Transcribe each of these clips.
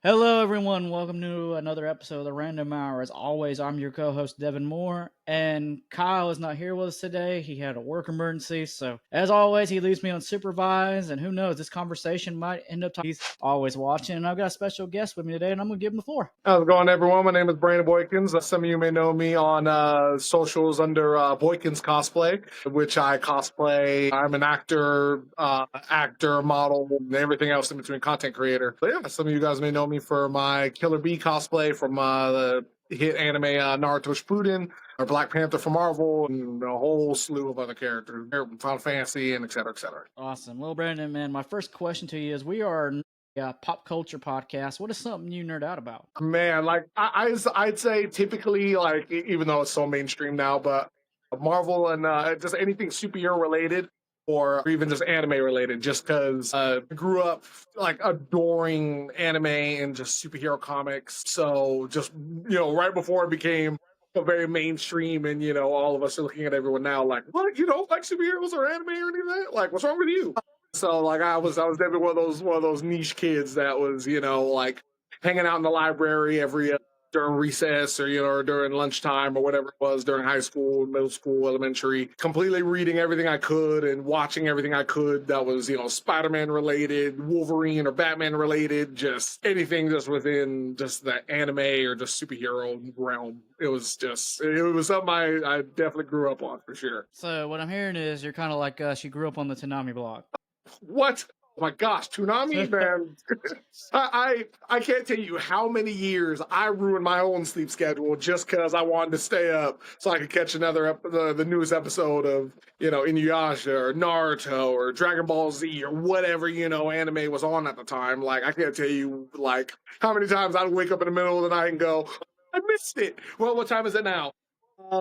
Hello, everyone. Welcome to another episode of the Random Hour. As always, I'm your co-host Devin Moore, and Kyle is not here with us today. He had a work emergency, so as always, he leaves me unsupervised. And who knows, this conversation might end up. He's always watching, and I've got a special guest with me today, and I'm gonna give him the floor. How's it going, everyone? My name is Brandon Boykins. Some of you may know me on socials under Boykins Cosplay, which I cosplay. I'm an actor, model, and everything else in between, content creator. But yeah, some of you guys may know me for my Killer Bee cosplay from the hit anime Naruto Shippuden, or Black Panther from Marvel, and a whole slew of other characters, Final Fantasy, and et cetera, et cetera. Awesome. Well, Brandon, man, my first question to you is: we are a pop culture podcast. What is something you nerd out about? Man, like I'd say typically, like even though it's so mainstream now, but Marvel and just anything superhero related or even just anime related, just because I grew up like adoring anime and just superhero comics. So just, right before it became a very mainstream and, all of us are looking at everyone now like, what, you don't like superheroes or anime or anything? Like, what's wrong with you? So like I was definitely one of those niche kids that was, like hanging out in the library every during recess or or during lunchtime or whatever it was during high school, middle school, elementary, completely reading everything I could and watching everything I could that was, Spider-Man related, Wolverine or Batman related, just anything just within just the anime or just superhero realm. It was something I definitely grew up on for sure. So what I'm hearing is you're kind of like us. You grew up on the Tanami block. What? Oh my gosh, Toonami, man. I can't tell you how many years I ruined my own sleep schedule just because I wanted to stay up so I could catch another the newest episode of, Inuyasha or Naruto or Dragon Ball Z or whatever, anime was on at the time. Like, I can't tell you, like, how many times I'd wake up in the middle of the night and go, I missed it. Well, what time is it now?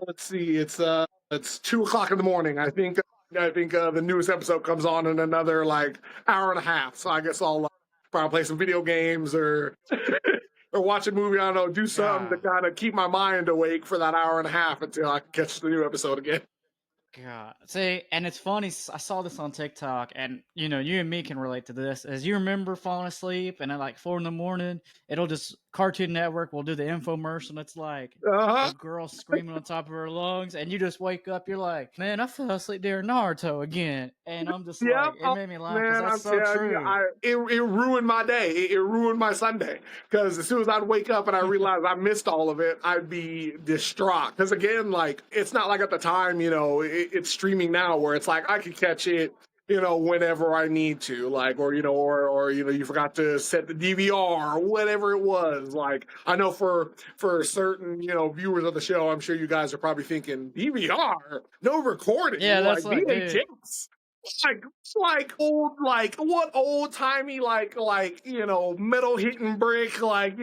Let's see. It's 2 o'clock in the morning. I think the newest episode comes on in another like hour and a half. So I guess I'll probably play some video games or or watch a movie. I don't know, do something to kind of keep my mind awake for that hour and a half until I can catch the new episode again. God, see, and it's funny. I saw this on TikTok, and you and me can relate to this. As you remember falling asleep, and at like 4 a.m, it'll just Cartoon Network will do the infomercial. It's like a girl screaming on top of her lungs, and you just wake up. You're like, man, I fell asleep during Naruto again, and I'm just like, it made me laugh because that's so true. It ruined my day. It ruined my Sunday because as soon as I'd wake up and I realized I missed all of it, I'd be distraught. Because again, like it's not like at the time, it's streaming now where it's like I could catch it, whenever I need to, like, or you forgot to set the DVR or whatever it was. Like, I know for certain, viewers of the show, I'm sure you guys are probably thinking DVR, no recording. Yeah, that's like VHS. Like old, like what old timey, like metal hitting brick, like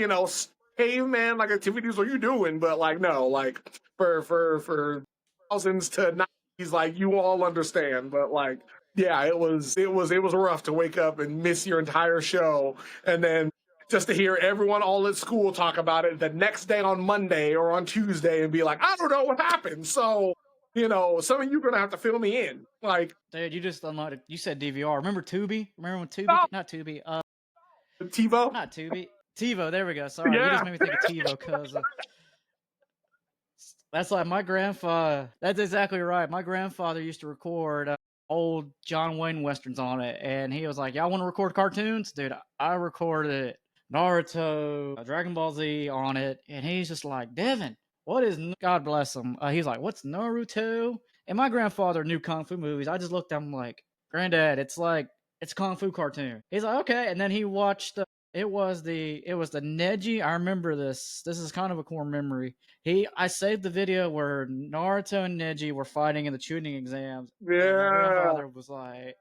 caveman like activities are you doing? But like no, like for thousands to 90s, like you all understand. But like yeah, it was rough to wake up and miss your entire show, and then just to hear everyone all at school talk about it the next day on Monday or on Tuesday and be like, I don't know what happened. So some of you are gonna have to fill me in. Like, dude, you just unlocked. You said DVR. Remember Tubi? Remember when Tubi? Oh. Not Tubi. TiVo. Not Tubi. TiVo. There we go. Sorry, you just made me think of TiVo because that's like my grandfather. That's exactly right. My grandfather used to record old John Wayne westerns on it, and he was like, "Y'all want to record cartoons, dude?" I recorded Naruto, Dragon Ball Z on it, and he's just like, "Devin, what is?" God bless him. He's like, "What's Naruto?" And my grandfather knew kung fu movies. I just looked at him like, "Granddad, it's a kung fu cartoon." He's like, "Okay," and then he watched. It was the Neji. I remember this. This is kind of a core memory. I saved the video where Naruto and Neji were fighting in the tuning exams. Yeah. And my grandfather was like,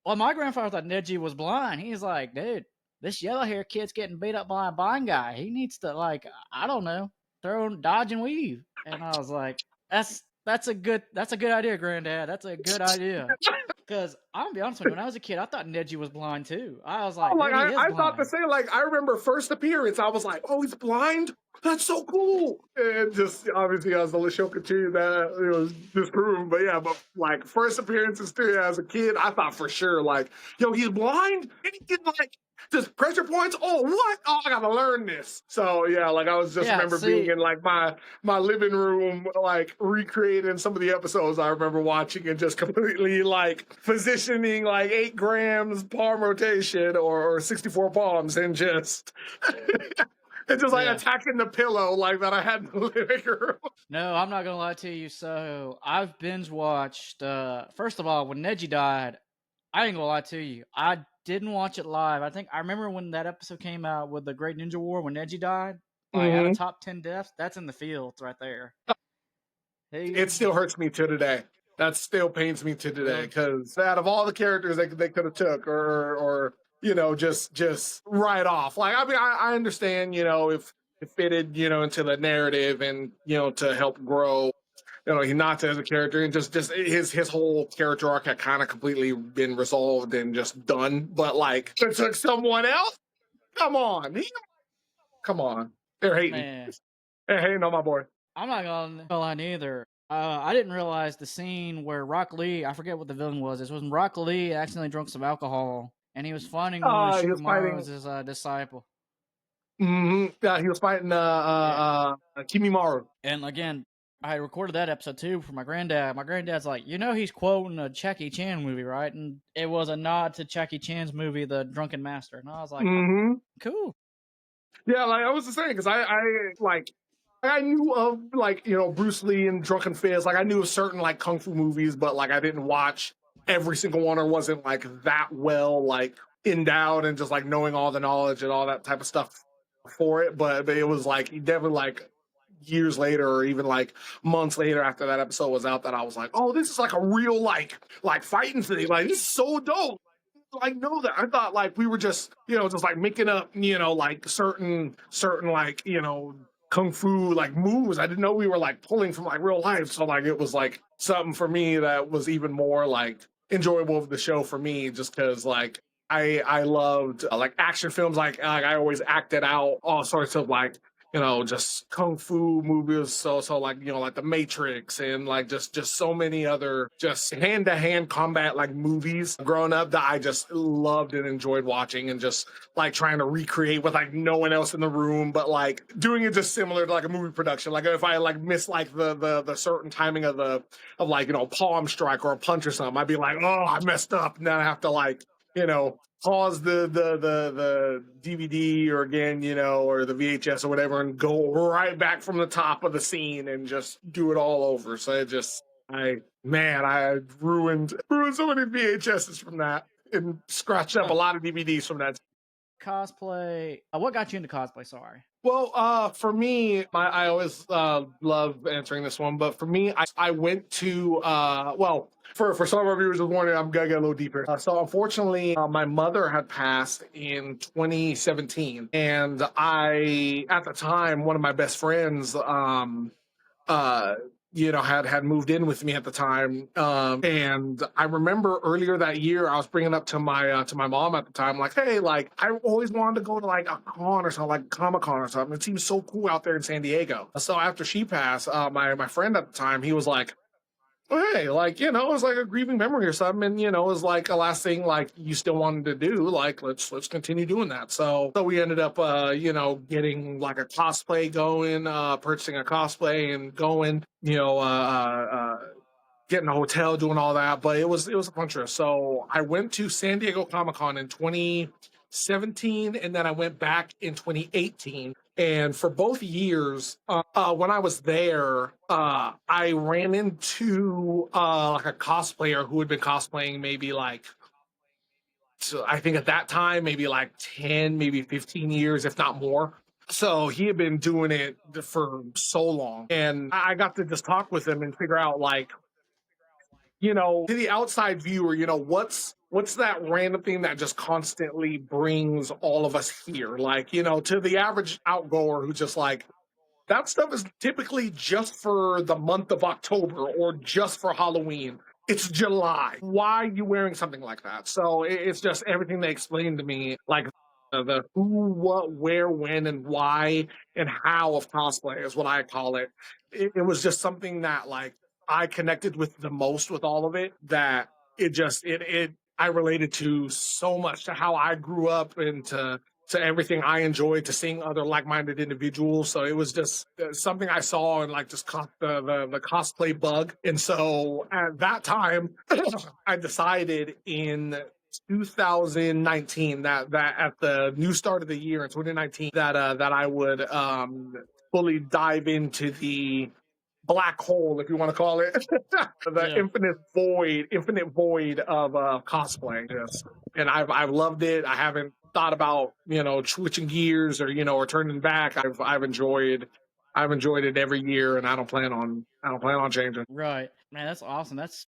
well, my grandfather thought Neji was blind. He's like, dude, this yellow hair kid's getting beat up by a blind guy. He needs to, like, I don't know, dodge and weave. And I was like, that's a good idea, Granddad. That's a good idea. Because I'm gonna be honest with you, when I was a kid, I thought Neji was blind too. I was like, I thought the same. Like, I remember first appearance, I was like, oh, he's blind? That's so cool. And just obviously as the show continued, that it was disproven. But yeah, but like first appearances too, as a kid, I thought for sure, like, yo, he's blind? And he can like Just pressure points. Oh, what? Oh, I gotta learn this. So yeah, like I was just Yeah, remember being see, in like my living room, like recreating some of the episodes I remember watching and just completely like positioning like 8 grams palm rotation or 64 palms and just and just like yeah. attacking the pillow like that I had in the living room. No, I'm not gonna lie to you. So I've binge watched. First of all, when Neji died, I ain't gonna lie to you. I didn't watch it live. I think I remember when that episode came out with the Great Ninja War when Neji died. Like out of Mhm. top 10 deaths, that's in the fields right there. It He still hurts me to today. That still pains me to today really, because out of all the characters they could have took or just write off. Like I mean I understand if it fitted into the narrative and to help grow Hinata as a character and just his whole character arc had kind of completely been resolved and just done. But like it took someone else. Come on, come on. They're hating. man. They're hating on my boy. I'm not gonna lie neither. I didn't realize the scene where Rock Lee, I forget what the villain was. This was when Rock Lee accidentally drunk some alcohol and he was finding one of He was Shikamaru fighting. as his disciple. Yeah, he was fighting Yeah. Kimimaru. And again, I recorded that episode too for my granddad. My granddad's like, he's quoting a Jackie Chan movie, right? And it was a nod to Jackie Chan's movie, The Drunken Master. And I was like, oh, hmm cool. Yeah, like I was just saying, because I knew of like Bruce Lee and Drunken Fist. Like I knew of certain like kung fu movies, but like I didn't watch every single one or wasn't like that well like endowed and just like knowing all the knowledge and all that type of stuff for it. But it was like definitely like years later or even like months later after that episode was out that I was like, oh, this is like a real like fighting thing. Like this is so dope. Like know that I thought like we were just just like making up like certain like kung fu like moves. I didn't know we were like pulling from like real life. So like it was like something for me that was even more like enjoyable of the show for me just because like I loved like action films like I always acted out all sorts of like just kung fu movies. So like like The Matrix and like just so many other just hand to hand combat like movies growing up that I just loved and enjoyed watching and just like trying to recreate with like no one else in the room, but like doing it just similar to like a movie production. Like if I like miss like the certain timing of like palm strike or a punch or something, I'd be like, oh, I messed up, and then I have to like pause the DVD or again, or the VHS or whatever, and go right back from the top of the scene and just do it all over. So I ruined so many VHSs from that and scratched up a lot of DVDs from that. Cosplay. What got you into cosplay? Sorry. Well, for me, I always love answering this one, but for me, I went to well, for some of our viewers this morning, I'm gonna get a little deeper. So unfortunately, my mother had passed in 2017, and I at the time one of my best friends uh had moved in with me at the time, and I remember earlier that year I was bringing up to my mom at the time like, hey, like I always wanted to go to like a con or something, like Comic-Con or something. It seems so cool out there in San Diego. So after she passed, my friend at the time, he was like, hey, like, it was like a grieving memory or something. And, it was like a last thing like you still wanted to do. Like, let's continue doing that. So we ended up getting like a cosplay going, purchasing a cosplay and going, getting a hotel, doing all that. But it was a fun trip. So I went to San Diego Comic-Con in 2017, and then I went back in 2018. And for both years, when I was there, I ran into like a cosplayer who had been cosplaying maybe like, so I think at that time, maybe like 10, maybe 15 years, if not more. So he had been doing it for so long. And I got to just talk with him and figure out like, to the outside viewer, what's that random thing that just constantly brings all of us here? Like, to the average outgoer who's just like, that stuff is typically just for the month of October or just for Halloween. It's July. Why are you wearing something like that? So it's just everything they explained to me, like the who, what, where, when, and why, and how of cosplay is what I call it. It was just something that like I connected with the most with all of it. That it just it I related to so much, to how I grew up and to everything I enjoyed, to seeing other like-minded individuals. So it was just something I saw and like just caught the cosplay bug. And so at that time, I decided in 2019 that at the new start of the year in 2019 that I would fully dive into the black hole, if you want to call it, the Yeah. infinite void of cosplay. Yes, and I've loved it. I haven't thought about switching gears or or turning back. I've enjoyed it every year, and I don't plan on changing. Right. Man, that's awesome. It's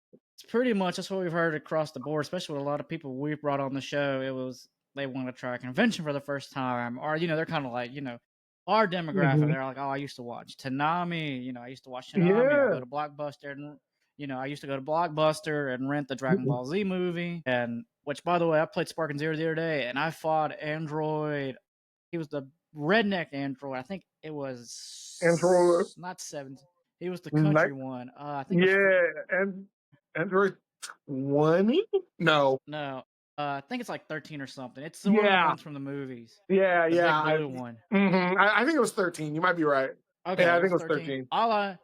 pretty much that's what we've heard across the board, especially with a lot of people we've brought on the show. It was they want to try a convention for the first time, or they're kind of like our demographic. Hmm. They're like, oh, I used to watch Tanami. I used to watch Tanami. I Yeah. go to Blockbuster, and I used to go to Blockbuster and rent the Dragon Ball Z movie. And which, by the way, I played Sparking Zero the other day, and I fought Android. He was the redneck Android. I think it Android, was not seven. He was the country like, one. I think it was yeah, and Android 20? No. no. I think it's like 13 or something. It's one of the Yeah, ones from the movies, yeah, the yeah. big blue one. I think it was 13. You might be right. Yeah, Okay, I it think was it was 13. 13.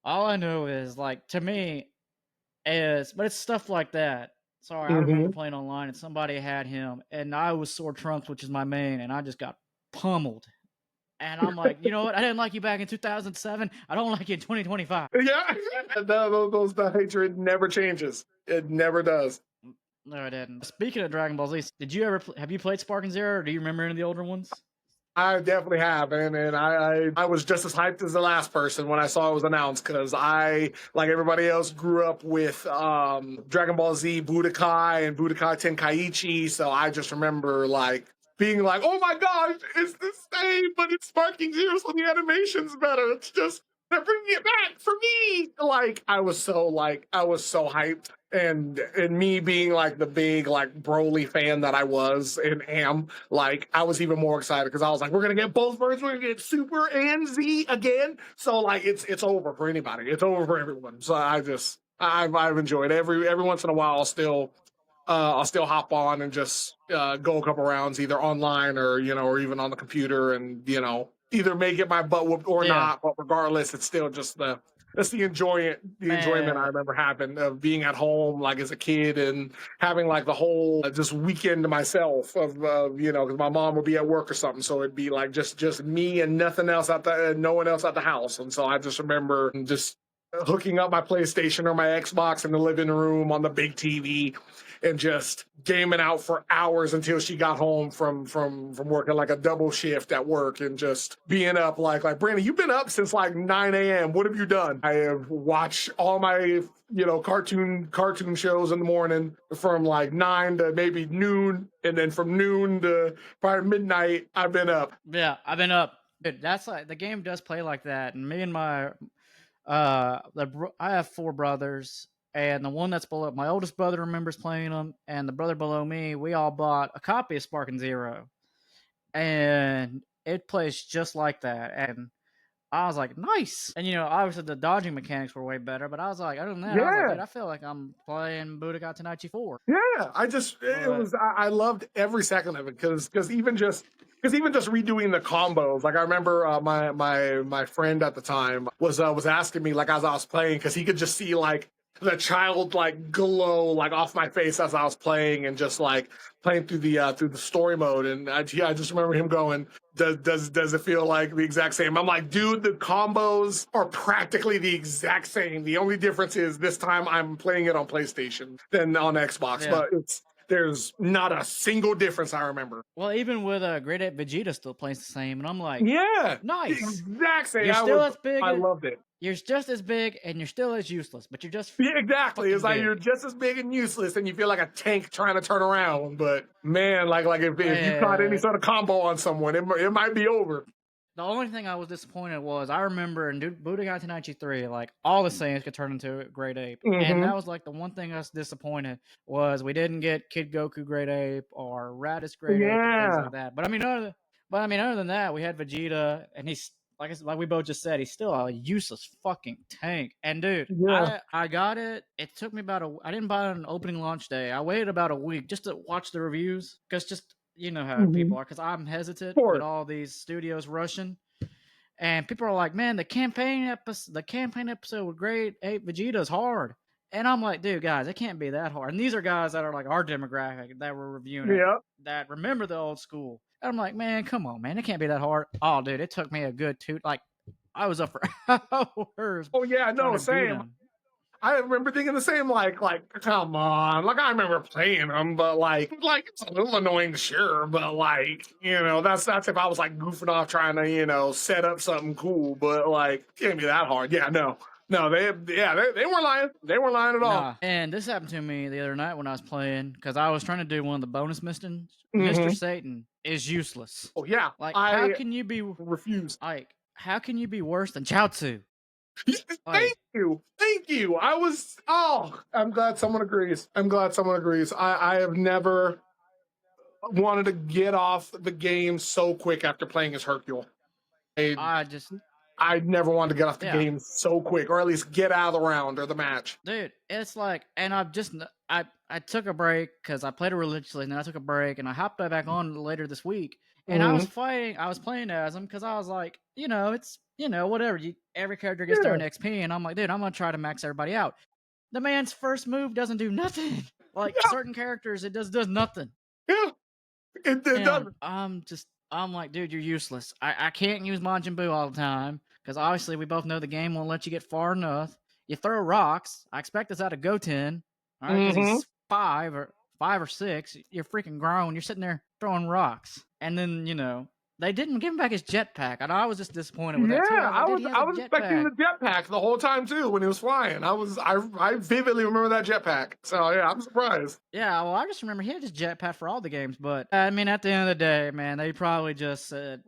All I know is like to me is, but it's stuff like that. Sorry, I remember Hmm. playing online and somebody had him, and I was Sword Trunks, which is my main, and I just got pummeled. And I'm like, you know what? I didn't like you back in 2007. I don't like you in 2025. Yeah, that hatred never changes. It never does. No, I didn't. Speaking of Dragon Ball Z, did you ever have you played Sparking Zero, or do you remember any of the older ones? I definitely have, and I was just as hyped as the last person when I saw it was announced because I, like everybody else, grew up with Dragon Ball Z Budokai and Budokai Tenkaichi, so I just remember like being like, "Oh my gosh, it's the same, but it's Sparking Zero, so the animation's better. It's just they're bringing it back for me." Like I was so hyped, and me being like the big like Broly fan that I was and am, like I was even more excited because I was like, we're gonna get both versions, we're gonna get Super and Z again. So like it's over for anybody. It's over for everyone. So I've enjoyed every once in a while I'll still hop on and just go a couple rounds either online or or even on the computer and either make it my butt whooped or Yeah, not. But regardless, it's still just that's the enjoyment I man. remember having of being at home like as a kid and having like the whole just weekend to myself of because my mom would be at work or something, so it'd be like just me and nothing else no one else at the house. And so I just remember just hooking up my PlayStation or my Xbox in the living room on the big TV and just gaming out for hours until she got home from working like a double shift at work and just being up like Brandon, you've been up since like 9 a.m. What have you done? I have watched all my cartoon shows in the morning from like 9 to maybe noon, and then from noon to probably midnight I've been up. Yeah, I've been up. Dude, that's like the game does play like that. And me and my I have four brothers, and the one that's below my oldest brother remembers playing them, and the brother below me, we all bought a copy of Sparking Zero, and it plays just like that. And I was like, nice. And obviously the dodging mechanics were way better, but I was like, other than that, I was like, Yeah. dude, I feel like I'm playing Budokai Tenkaichi 4. Yeah, I just it But was I loved every second of it because even just redoing the combos, like I remember my friend at the time was asking me like as I was playing because he could just see like the child like glow like off my face as I was playing and just like playing through the story mode. And I just remember him going, does it feel like the exact same? I'm like, dude, the combos are practically the exact same. The only difference is this time I'm playing it on PlayStation than on Xbox, yeah. but there's not a single difference I remember. Well, even with Great Ape Vegeta still plays the same, and I'm like, Yeah, the nice. exact same. You're still as big. I loved it. You're just as big, and you're still as useless, but you're just Yeah, exactly. It's fucking like you're big. just as big and useless, and you feel like a tank trying to turn around. But man, like if you caught any Uh, sort of combo on someone, it might be over. the only thing I was disappointed was I remember in Budokai Tenkaichi 3, like all the Saiyans could turn into Great Ape, and Hmm. that was like the one thing I was disappointed was we didn't get Kid Goku Great Ape or Raditz Great Ape and things Yeah. like that. But I mean, other than that, we had Vegeta, and he's like we both just said, he's still a useless fucking tank. And dude, Yeah. I got it. It took me about I didn't buy it on opening launch day. I waited about a week just to watch the reviews because just you know how Hmm. people are. Because I'm hesitant Of with course. all these studios rushing. And people are like, man, the campaign episode was great. Hey, Vegeta's hard. And I'm like, dude, guys, it can't be that hard. And these are guys that are like our demographic that were reviewing it, Yeah. that remember the old school. And I'm like, man, come on, man, it can't be that hard. Oh, dude, it took me a good like I was up for hours Oh yeah, trying no, to beat same. him. I remember thinking the same, like, come on. Like, I remember playing them, but like it's a little annoying, sure, but like, that's if I was like goofing off trying to, set up something cool, but like, can't be that hard. Yeah, no, they weren't lying. They weren't lying at all. Nah, and this happened to me the other night when I was playing because I was trying to do one of the bonus missions. Mister Hmm. Satan is useless. Oh yeah, Like, I refuse. how can you be worse than Chaozu? Thank Like, you, thank you. I'm glad someone agrees. I'm glad someone agrees. I have never wanted to get off the game so quick after playing as Hercule. I I just I never wanted to get off the yeah, game so quick, or at least get out of the round or the match. dude, it's like, and I took a break because I played it religiously, and then I took a break, and I hopped back on later this week, and Hmm. I was playing as him because I was like, it's whatever, every character gets their Yeah, own XP, and I'm like, dude, I'm gonna try to max everybody out. The man's first move doesn't do nothing. Like yeah, certain characters, it does nothing. yeah. It And doesn't. I'm like, dude, you're useless. I can't use Majin Buu all the time because obviously we both know the game won't let you get far enough. You throw rocks. I expect this out of Goten, all right, because Hmm. he's 5 or 6. You're freaking grown. You're sitting there throwing rocks, and then they didn't give him back his jetpack, and I was just disappointed with Yeah, that too. I was like, I dude, was he has I a was expecting jetpack. the jetpack the whole time too when he was flying. I vividly remember that jetpack. So yeah, I'm surprised. Yeah, well, I just remember he had his jetpack for all the games, but I mean, at the end of the day, man, they probably just said,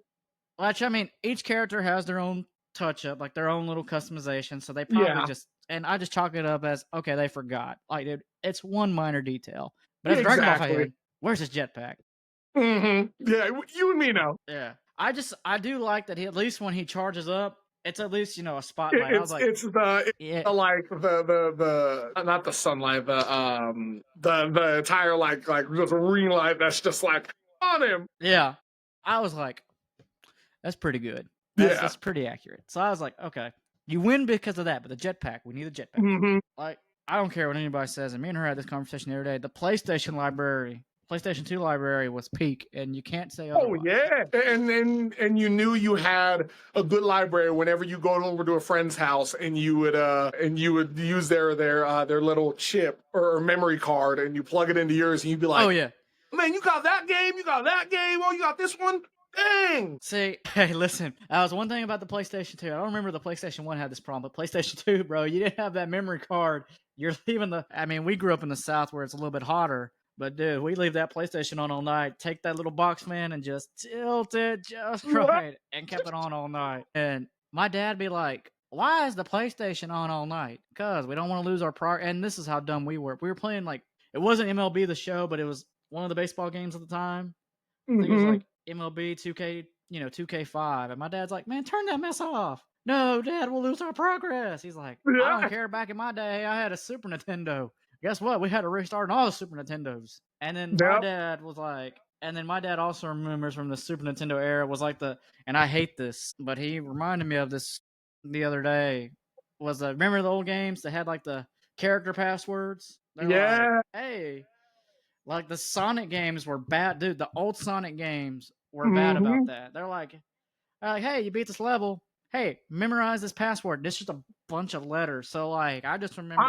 which I mean, each character has their own touch up, like their own little customization. So they probably Yeah, just, and I just chalk it up as okay, they forgot. Like, dude, it's one minor detail. But as a Dragon Ball exactly. fan, where's his jetpack? Yeah, you and me know. Yeah, I do like that he at least when he charges up, it's at least a spotlight. I was like, It's yeah, the like the not the sunlight, the entire like just ring light that's just like on him. yeah. I was like, that's pretty good. Yeah. That's pretty accurate. So I was like, okay, you win because of that, but the jetpack, we need the jetpack. Hmm. Like, I don't care what anybody says. And me and her had this conversation the other day. The PlayStation 2 library was peak, and you can't say Oh otherwise. yeah, and you knew you had a good library whenever you go over to a friend's house and you would use their little chip or memory card and you plug it into yours and you'd be Oh like, yeah. man, you got that game, you got that game, oh you got this one, dang. See, hey, listen. That was one thing about the PlayStation 2. I don't remember the PlayStation 1 had this problem, but PlayStation 2, bro, you didn't have that memory card. You're leaving I mean, we grew up in the South where it's a little bit hotter, but dude, we leave that PlayStation on all night. Take that little box fan and just tilt it just right, and kept it on all night. And my dad be like, "Why is the PlayStation on all night? Because we don't want to lose our And this is how dumb we were. We were playing like it wasn't MLB the Show, but it was one of the baseball games at the time. I think it was Hmm. like MLB 2K, 2K5. And my dad's like, man, turn that mess off. No, Dad, we'll lose our progress. He's like, I don't Yeah. care. Back in my day, I had a Super Nintendo. Guess what? We had to restart all the Super Nintendos. And then my Yep. dad was like, and then my dad also remembers from the Super Nintendo era was like and I hate this, but he reminded me of this the other day. Remember the old games that had like the character passwords? They're like, Yeah. hey, like the Sonic games were bad, dude. The old Sonic games were bad about Hmm. that. They're like, hey, you beat this level. Hey, memorize this password. This is just a bunch of letters. So like, I just remember.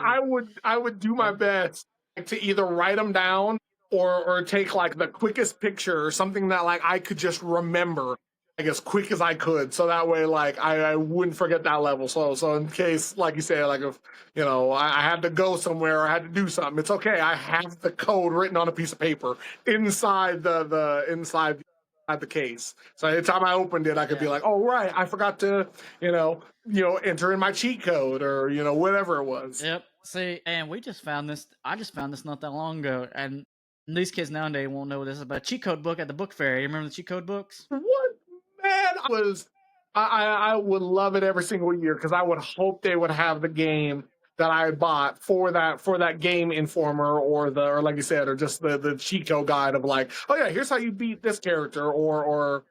I would do my Yep. best to either write them down or take like the quickest picture or something that like I could just remember like as quick as I could, so that way like I wouldn't forget that level. So in case like you say like if I had to go somewhere or I had to do something, it's okay. I have the code written on a piece of paper inside the case. So anytime I opened it, I could be Yeah. like, oh right, I forgot to enter in my cheat code or whatever it was. Yep. See, and we just found this. I just found this not that long ago, and these kids nowadays won't know this, but a cheat code book at the book fair. You remember the cheat code books? What, man? I would love it every single year because I would hope they would have the game that I bought for that game informer or like you said or just the cheat code guide of like, oh yeah, here's how you beat this character or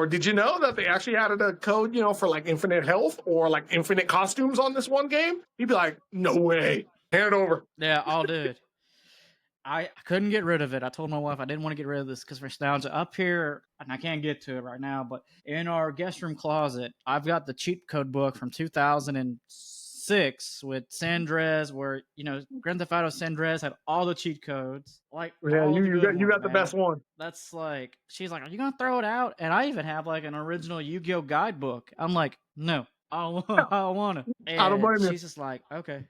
did you know that they actually added a code, for like infinite health or like infinite costumes on this one game? You'd be like, no way, hand it over. Yeah, oh, dude. I couldn't get rid of it. I told my wife I didn't want to get rid of this because for nostalgia up here, and I can't get to it right now, but in our guest room closet, I've got the cheat code book from 2006 with Sandres, where, Grand Theft Auto Sandres had all the cheat codes, like Yeah, all the good you ones, got the best man. one. That's like, she's like, are you going to throw it out? And I even have like an original Yu Gi Oh guidebook. I'm like, no, I don't want to. I don't And blame you. she's just like, okay.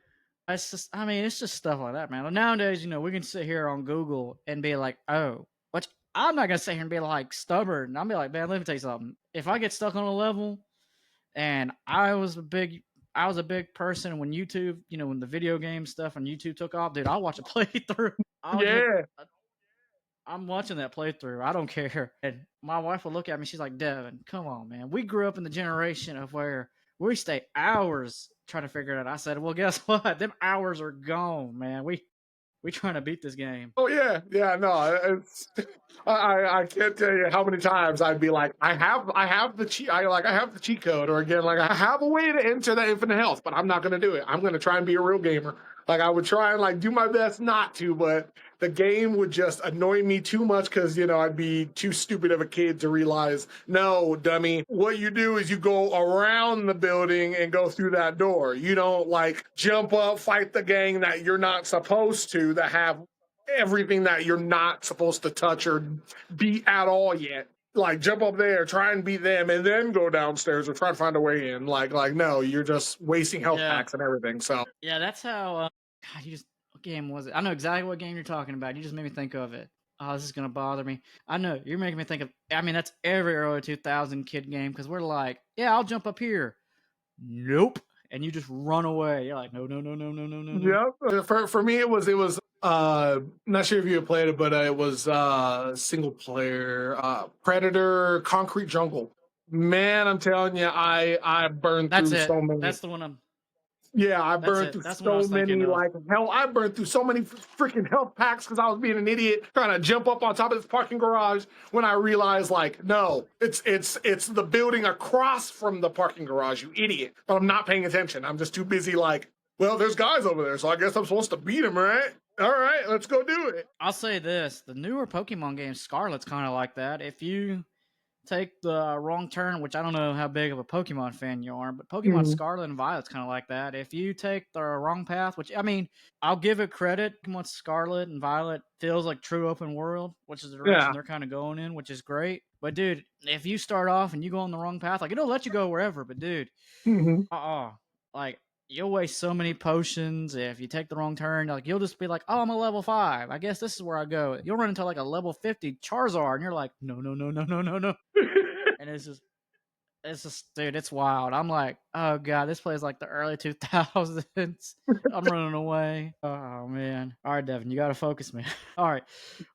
It's just, I mean, it's just stuff like that, man. Nowadays, we can sit here on Google and be like, oh, which I'm not gonna sit here and be like stubborn. I'll be like, man, let me tell you something. If I get stuck on a level, and I was a big person when YouTube, when the video game stuff on YouTube took off, dude, I'll watch a playthrough. I'll get, Yeah. I'm watching that playthrough. I don't care. And my wife will look at me. She's like, Devin, come on, man. We grew up in the generation of where we stay hours trying to figure it out. I said, well, guess what? Them hours are gone, man. We trying to beat this game. Oh yeah, no, it's I can't tell you how many times I'd be like, I have the cheat, I have the cheat code, or again, like I have a way to enter that infinite health, but I'm not gonna do it. I'm gonna try and be a real gamer. Like I would try and like do my best not to, but the game would just annoy me too much because I'd be too stupid of a kid to realize, no, dummy, what you do is you go around the building and go through that door. You don't like jump up, fight the gang that you're not supposed to, that have everything that you're not supposed to touch or beat at all yet. Like jump up there, try and beat them, and then go downstairs or try to find a way in. Like no, you're just wasting health packs and everything. So yeah, that's how. God, what game was it? I know exactly what game you're talking about. You just made me think of it. Oh, this is gonna bother me. I know you're making me think of. I mean, that's every early 2000 kid game because we're like, yeah, I'll jump up here. Nope, and you just run away. You're like, no, no, no, no, no, no, no, no. Yeah, for me it was not sure if you played it, but it was single player Predator Concrete Jungle. Man, I'm telling you, I burned That's through it. so many. That's the one I'm. Yeah, I That's burned it. through That's what I was so thinking many, of. like hell, I burned through so many freaking health packs because I was being an idiot trying to jump up on top of this parking garage when I realized like, no, it's the building across from the parking garage, you idiot. But I'm not paying attention. I'm just too busy like, well, there's guys over there, so I guess I'm supposed to beat them, right? All right, let's go do it. I'll say this: the newer Pokemon game, Scarlet's kind of like that. If you take the wrong turn, which I don't know how big of a Pokemon fan you are, but Pokemon Scarlet and Violet's kind of like that. If you take the wrong path, which I mean, I'll give it credit. Pokemon Scarlet and Violet feels like true open world, which is the direction they're kind of going in, which is great. But dude, if you start off and you go on the wrong path, like it'll let you go wherever. But dude, like you'll waste so many potions if you take the wrong turn. Like you'll just be like, oh, I'm a level 5. I guess this is where I go. You'll run into like a level 50 Charizard, and you're like, no, no, no, no, no, no, no. And it's just, dude, it's wild. I'm like, oh god, this plays like the early 2000s. I'm running away. Oh man. All right, Devin, you got to focus, man. All right,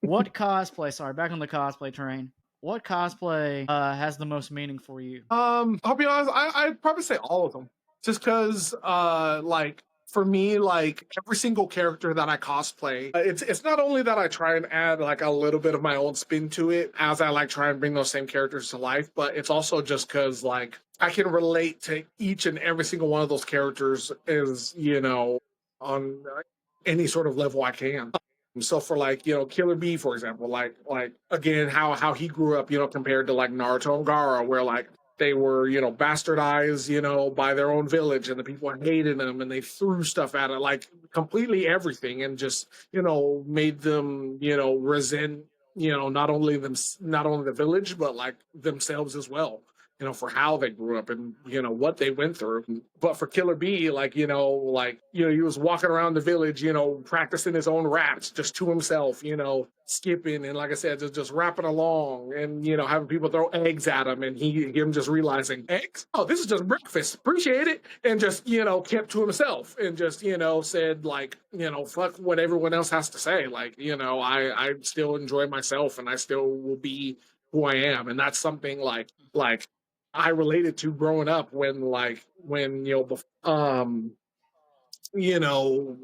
what cosplay? Sorry, back on the cosplay train. What cosplay has the most meaning for you? I'll be honest, I'd probably say all of them. Just because, like, for me, like every single character that I cosplay, it's not only that I try and add like a little bit of my own spin to it as I like try and bring those same characters to life, but it's also just because like I can relate to each and every single one of those characters as on any sort of level I can. So for like Killer Bee, for example, like again how he grew up, compared to like Naruto and Gaara, where like they were bastardized by their own village and the people hated them and they threw stuff at it, like completely everything, and just made them resent not only the village but like themselves as well, for how they grew up and what they went through. But for Killer Bee, he was walking around the village, practicing his own raps just to himself, skipping and like I said, just rapping along and having people throw eggs at him, and him just realizing, eggs? Oh, this is just breakfast. Appreciate it. And just kept to himself and just said like fuck what everyone else has to say. Like I still enjoy myself and I still will be who I am, and that's something like I related to growing up when you know,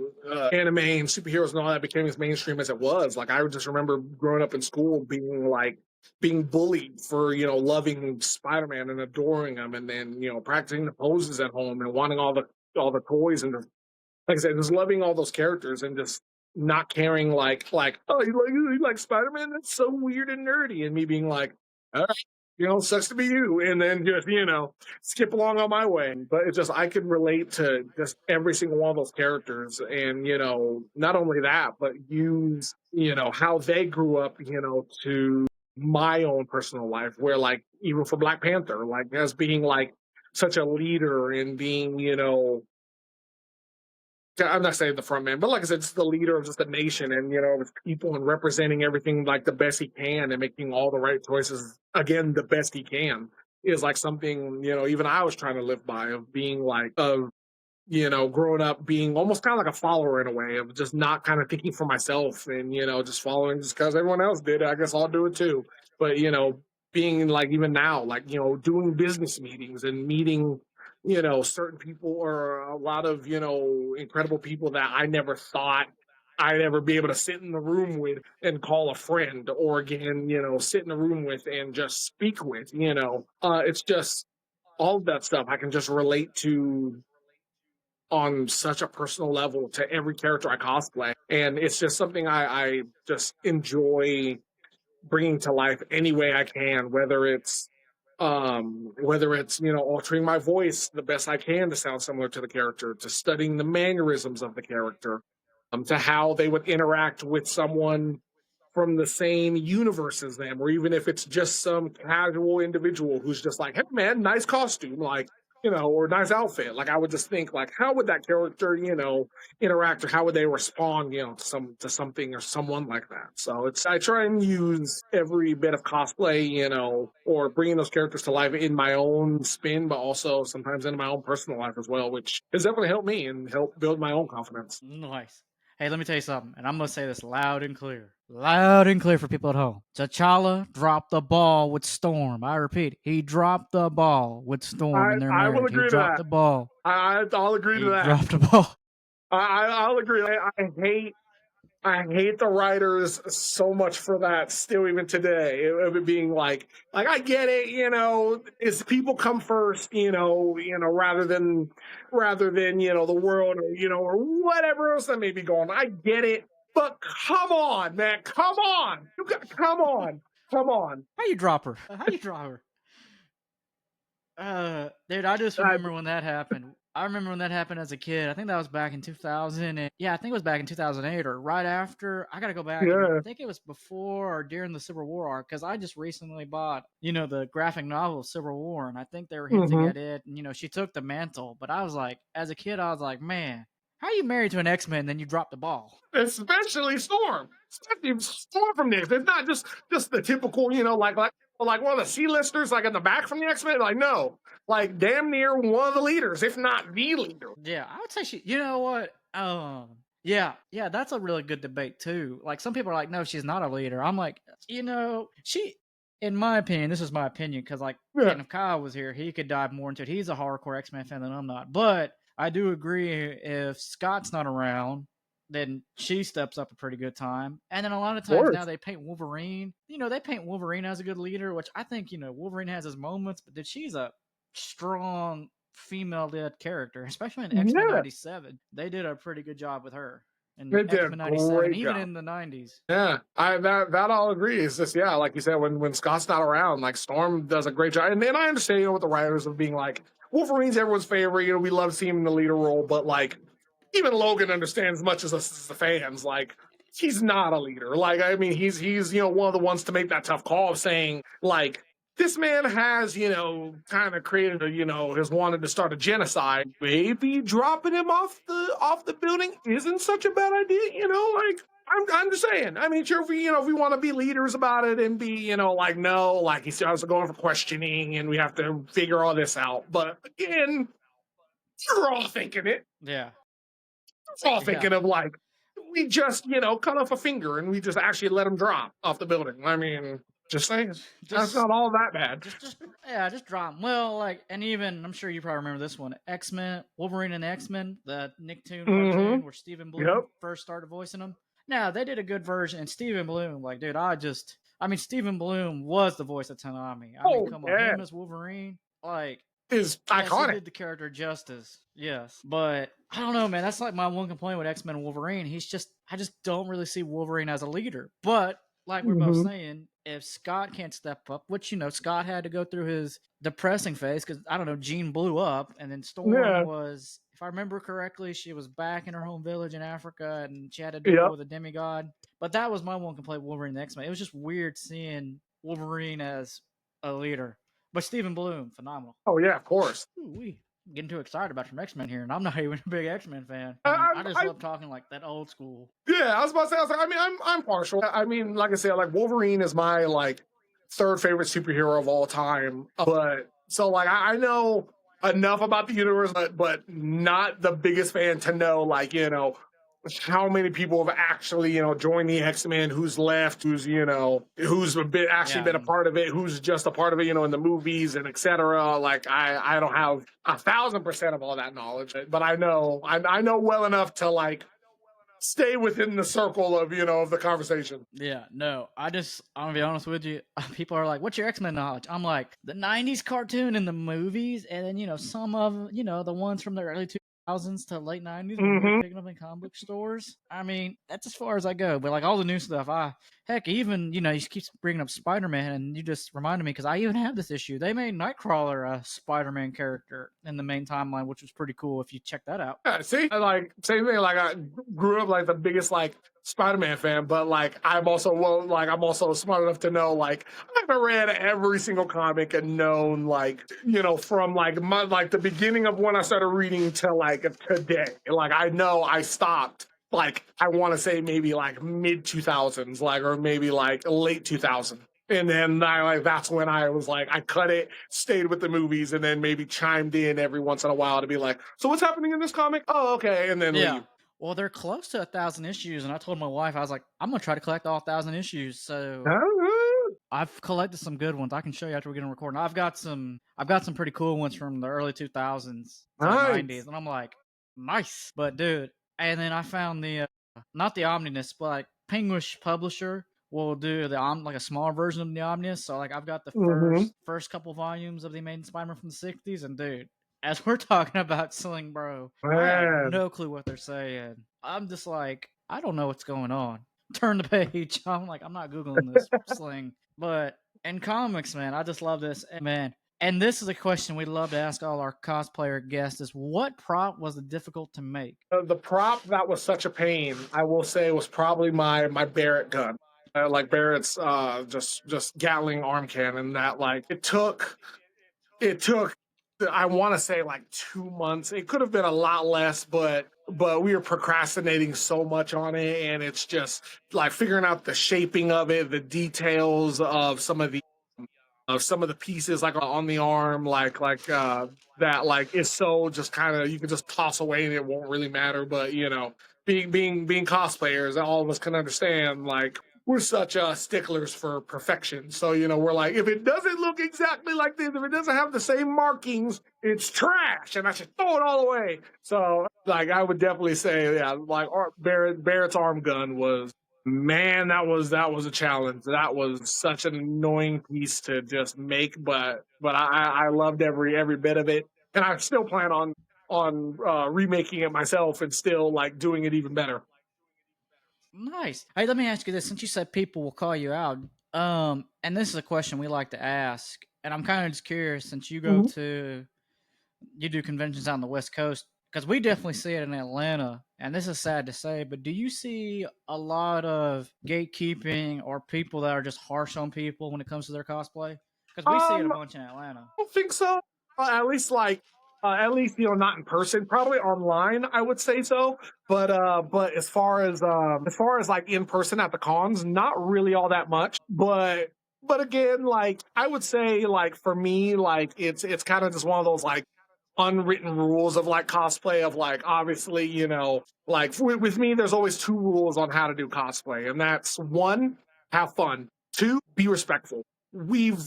anime and superheroes and all that became as mainstream as it was. Like I just remember growing up in school being bullied for loving Spider-Man and adoring him, and then practicing the poses at home and wanting all the toys and like I said, just loving all those characters and just not caring oh you like Spider-Man? That's so weird and nerdy, and me being like, all right, sucks to be you, and then just skip along on my way. But it's just I could relate to just every single one of those characters, and not only that, but use how they grew up, to my own personal life, where like even for Black Panther, like as being like such a leader and being I'm not saying the front man, but like I said, just the leader of just a nation and of his people and representing everything like the best he can and making all the right choices again the best he can is like something even I was trying to live by of being like of growing up being almost kind of like a follower in a way of just not kind of thinking for myself and just following just because everyone else did it. I guess I'll do it too. But being like even now, like doing business meetings and meeting certain people or a lot of incredible people that I never thought I'd ever be able to sit in the room with and call a friend, or again sit in the room with and just speak with. It's just all of that stuff I can just relate to on such a personal level to every character I cosplay. And it's just something I just enjoy bringing to life any way I can, whether it's altering my voice the best I can to sound similar to the character, to studying the mannerisms of the character, to how they would interact with someone from the same universe as them, or even if it's just some casual individual who's just like, hey man, nice costume, like, or nice outfit. Like I would just think like, how would that character, interact, or how would they respond, to something or someone like that. So I try and use every bit of cosplay, or bringing those characters to life in my own spin, but also sometimes in my own personal life as well, which has definitely helped me and helped build my own confidence. Nice. Hey, let me tell you something, and I'm gonna say this loud and clear for people at home. T'Challa dropped the ball with Storm. I repeat, he dropped the ball with Storm in their I will marriage. He agree to dropped that. the ball. I'll agree to He that. dropped the ball. I'll agree. I hate the writers so much for that still even today of it being like I get it, is people come first, rather than the world or or whatever else that may be going on. I get it, but come on, man, come on, come on. How you drop her? How you drop her? Dude, I just I, remember when that happened. I remember when that happened as a kid. I think that was back in 2000. And, yeah, I think it was back in 2008 or right after. I gotta go back and yeah. I think it was before or during the Civil War arc because I just recently bought, the graphic novel Civil War, and I think they were hinting hmm at it. And she took the mantle, but I was like, as a kid, I was like, man, how you married to an X-Men and then you drop the ball? Especially Storm from this. It's not just the typical, like one of the C-listers, like in the back from the X-Men. Like no, like damn near one of the leaders, if not the leader. Yeah, I would say she. You know what? Yeah, that's a really good debate too. Like some people are like, no, she's not a leader. I'm like, she. In my opinion, this is my opinion because like, Yeah, and if Kyle was here, he could dive more into it. He's a hardcore X Men fan than I'm not, but I do agree if Scott's not around, then she steps up a pretty good time. And then a lot of of times now course. they paint Wolverine. They paint Wolverine as a good leader, which I think Wolverine has his moments, but she's a strong female-led character, especially in X Men Yeah, '97. They did a pretty good job with her in they did X a Men '97, great even job. in the '90s. Yeah, I that I'll agree. It's just like you said, when Scott's not around, like Storm does a great job. And then I understand, with the writers of being like Wolverine's everyone's favorite. We love seeing him in the leader role, but like even Logan understands as much as us as the fans. Like he's not a leader. Like I mean, he's one of the ones to make that tough call of saying like this man has kind of created has wanted to start a genocide. Maybe dropping him off the building isn't such a bad idea. Like I'm just saying. I mean, sure, if we want to be leaders about it and be, like, no, like he starts going for questioning and we have to figure all this out. But again, you're all thinking it. Yeah, We're all yeah. thinking of we just, cut off a finger and we just actually let him drop off the building. I mean, Just saying. That's Just not all that bad. just yeah, just drop 'em. Well, like, and even I'm sure you probably remember this one, X-Men, Wolverine and X-Men, the Nicktoon Mm-hmm. cartoon where Stephen Bloom Yep. first started voicing them. Now they did a good version, and Stephen Bloom, like, dude, I mean, Stephen Bloom was the voice of Tanami. I mean, Oh come on, yeah. him as Wolverine, like, Is yes, he iconic. did the character justice. Yes, but I don't know, man. That's like my one complaint with X Men and Wolverine. I just don't really see Wolverine as a leader. But like we're both Mm-hmm. saying, if Scott can't step up, which Scott had to go through his depressing phase because I don't know, Jean blew up, and then Storm Yeah. was, if I remember correctly, she was back in her home village in Africa, and she had to deal Yep. with a demigod. But that was my one complaint with Wolverine and X Men. It was just weird seeing Wolverine as a leader. But Stephen Bloom, phenomenal. Oh yeah, of course. Ooh, we getting too excited about some X Men here, and I'm not even a big X Men fan. I mean, I, I just I, love talking like that old school. yeah, I was about to say. I was like, I mean, I'm partial. I mean, like I said, like Wolverine is my like third favorite superhero of all time. But so like I know enough about the universe, but not the biggest fan to know like how many people have actually joined the X-Men, who's left, who's a bit actually Yeah, been a and part of it, who's just a part of it, in the movies and etc. Like I don't have 1,000% of all that knowledge, but I know well enough to like stay within the circle of of the conversation. yeah, no, I'm gonna be honest with you. People are like, "What's your X Men knowledge?" I'm like, the '90s cartoon and the movies, and then some of the ones from the early 2000s to late '90s when you were Mm-hmm. picking up in comic book stores. I mean, that's as far as I go. But like all the new stuff, heck, even you keep bringing up Spider Man, and you just reminded me because I even have this issue. They made Nightcrawler a Spider Man character in the main timeline, which was pretty cool. If you check that out. Yeah, see, like same thing. Like I grew up like the biggest like Spider-Man fan, but like I'm also smart enough to know like I haven't read every single comic and known like from like the beginning of when I started reading to like today. Like I know I stopped like I want to say maybe like mid 2000s, like or maybe like late 2000. And then that's when I was like, I cut it, stayed with the movies, and then maybe chimed in every once in a while to be like, so what's happening in this comic? Oh, okay, and then Yeah. leave. Well, they're close to 1,000 issues, and I told my wife I was like, I'm gonna try to collect all 1,000 issues. So Ah, I've collected some good ones. I can show you after we get on recording. I've got some pretty cool ones from the early 2000s to the nice. 90s, and I'm like, nice. But dude, and then I found the not the Omnibus, but like Penguish Publisher will do like a smaller version of the Omnibus. So like I've got the Mm-hmm. first couple volumes of the Amazing Spider-Man from the '60s, and dude, as we're talking about Sling Bro, I have Man, no clue what they're saying. I'm just like, I don't know what's going on. Turn the page. I'm like, I'm not Googling this Sling. But in comics, man, I just love this. Man, and this is a question we love to ask all our cosplayer guests is what prop was difficult to make? the prop that was such a pain, I will say, was probably my Barrett gun. Like Barrett's just Gatling arm cannon. That like it took I want to say like 2 months. It could have been a lot less, but we were procrastinating so much on it, and it's just like figuring out the shaping of it, the details of some of the pieces like on the arm, that like is so just kind of you can just toss away and it won't really matter. But being cosplayers, all of us can understand like we're such sticklers for perfection. So we're like, if it doesn't look exactly like this, if it doesn't have the same markings, it's trash, and I should throw it all away. So like I would definitely say, yeah, like Barrett's arm gun was. Man, that was a challenge. That was such an annoying piece to just make, but I loved every bit of it, and I still plan on remaking it myself and still like doing it even better. Nice. Hey, let me ask you this. Since you said people will call you out, and this is a question we like to ask, and I'm kind of just curious since Mhm. you do conventions out on the West Coast, because we definitely see it in Atlanta, and this is sad to say, but do you see a lot of gatekeeping or people that are just harsh on people when it comes to their cosplay? Because we see it a Um, bunch in Atlanta. don't think so. At least not in person. Probably online, I would say so. But as far as like in person at the cons, not really all that much. But again, like I would say, like for me, like it's kind of just one of those like unwritten rules of like cosplay of like obviously like with me there's always two rules on how to do cosplay, and that's one, have fun, Two, be respectful. We've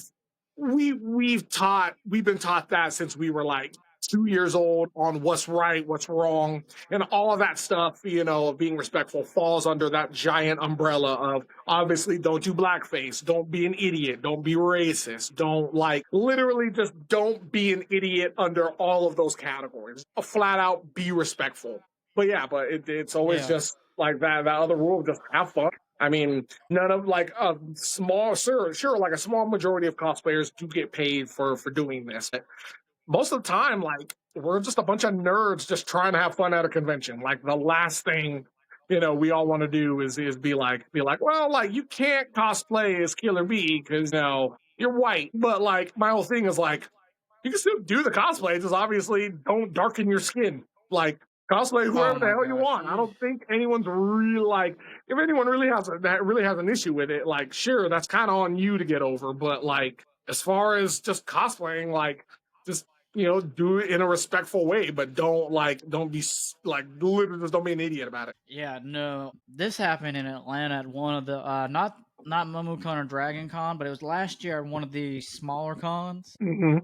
we've been taught that since we were like 2 years old on what's right, what's wrong, and all of that stuff, of being respectful falls under that giant umbrella of obviously don't do blackface, don't be an idiot, don't be racist, don't like literally just don't be an idiot under all of those categories. A flat out be respectful. But yeah, but it's always Yeah. just like that other rule, just have fun. I mean, none of like a small, sure, like a small majority of cosplayers do get paid for doing this. Most of the time, like we're just a bunch of nerds just trying to have fun at a convention. Like the last thing, we all want to do is be like, well, like you can't cosplay as Killer Bee because you're white. But like my whole thing is like you can still do the cosplay, just obviously don't darken your skin. Like cosplay Oh whoever the my hell you gosh. want. I don't think anyone's really like if anyone really has an issue with it, like sure, that's kind of on you to get over. But like as far as just cosplaying, like just do it in a respectful way, but don't be like literally just don't be an idiot about it. Yeah, no. This happened in Atlanta at one of the not MomoCon or Dragon Con, but it was last year at one of the smaller cons. Mm-hmm.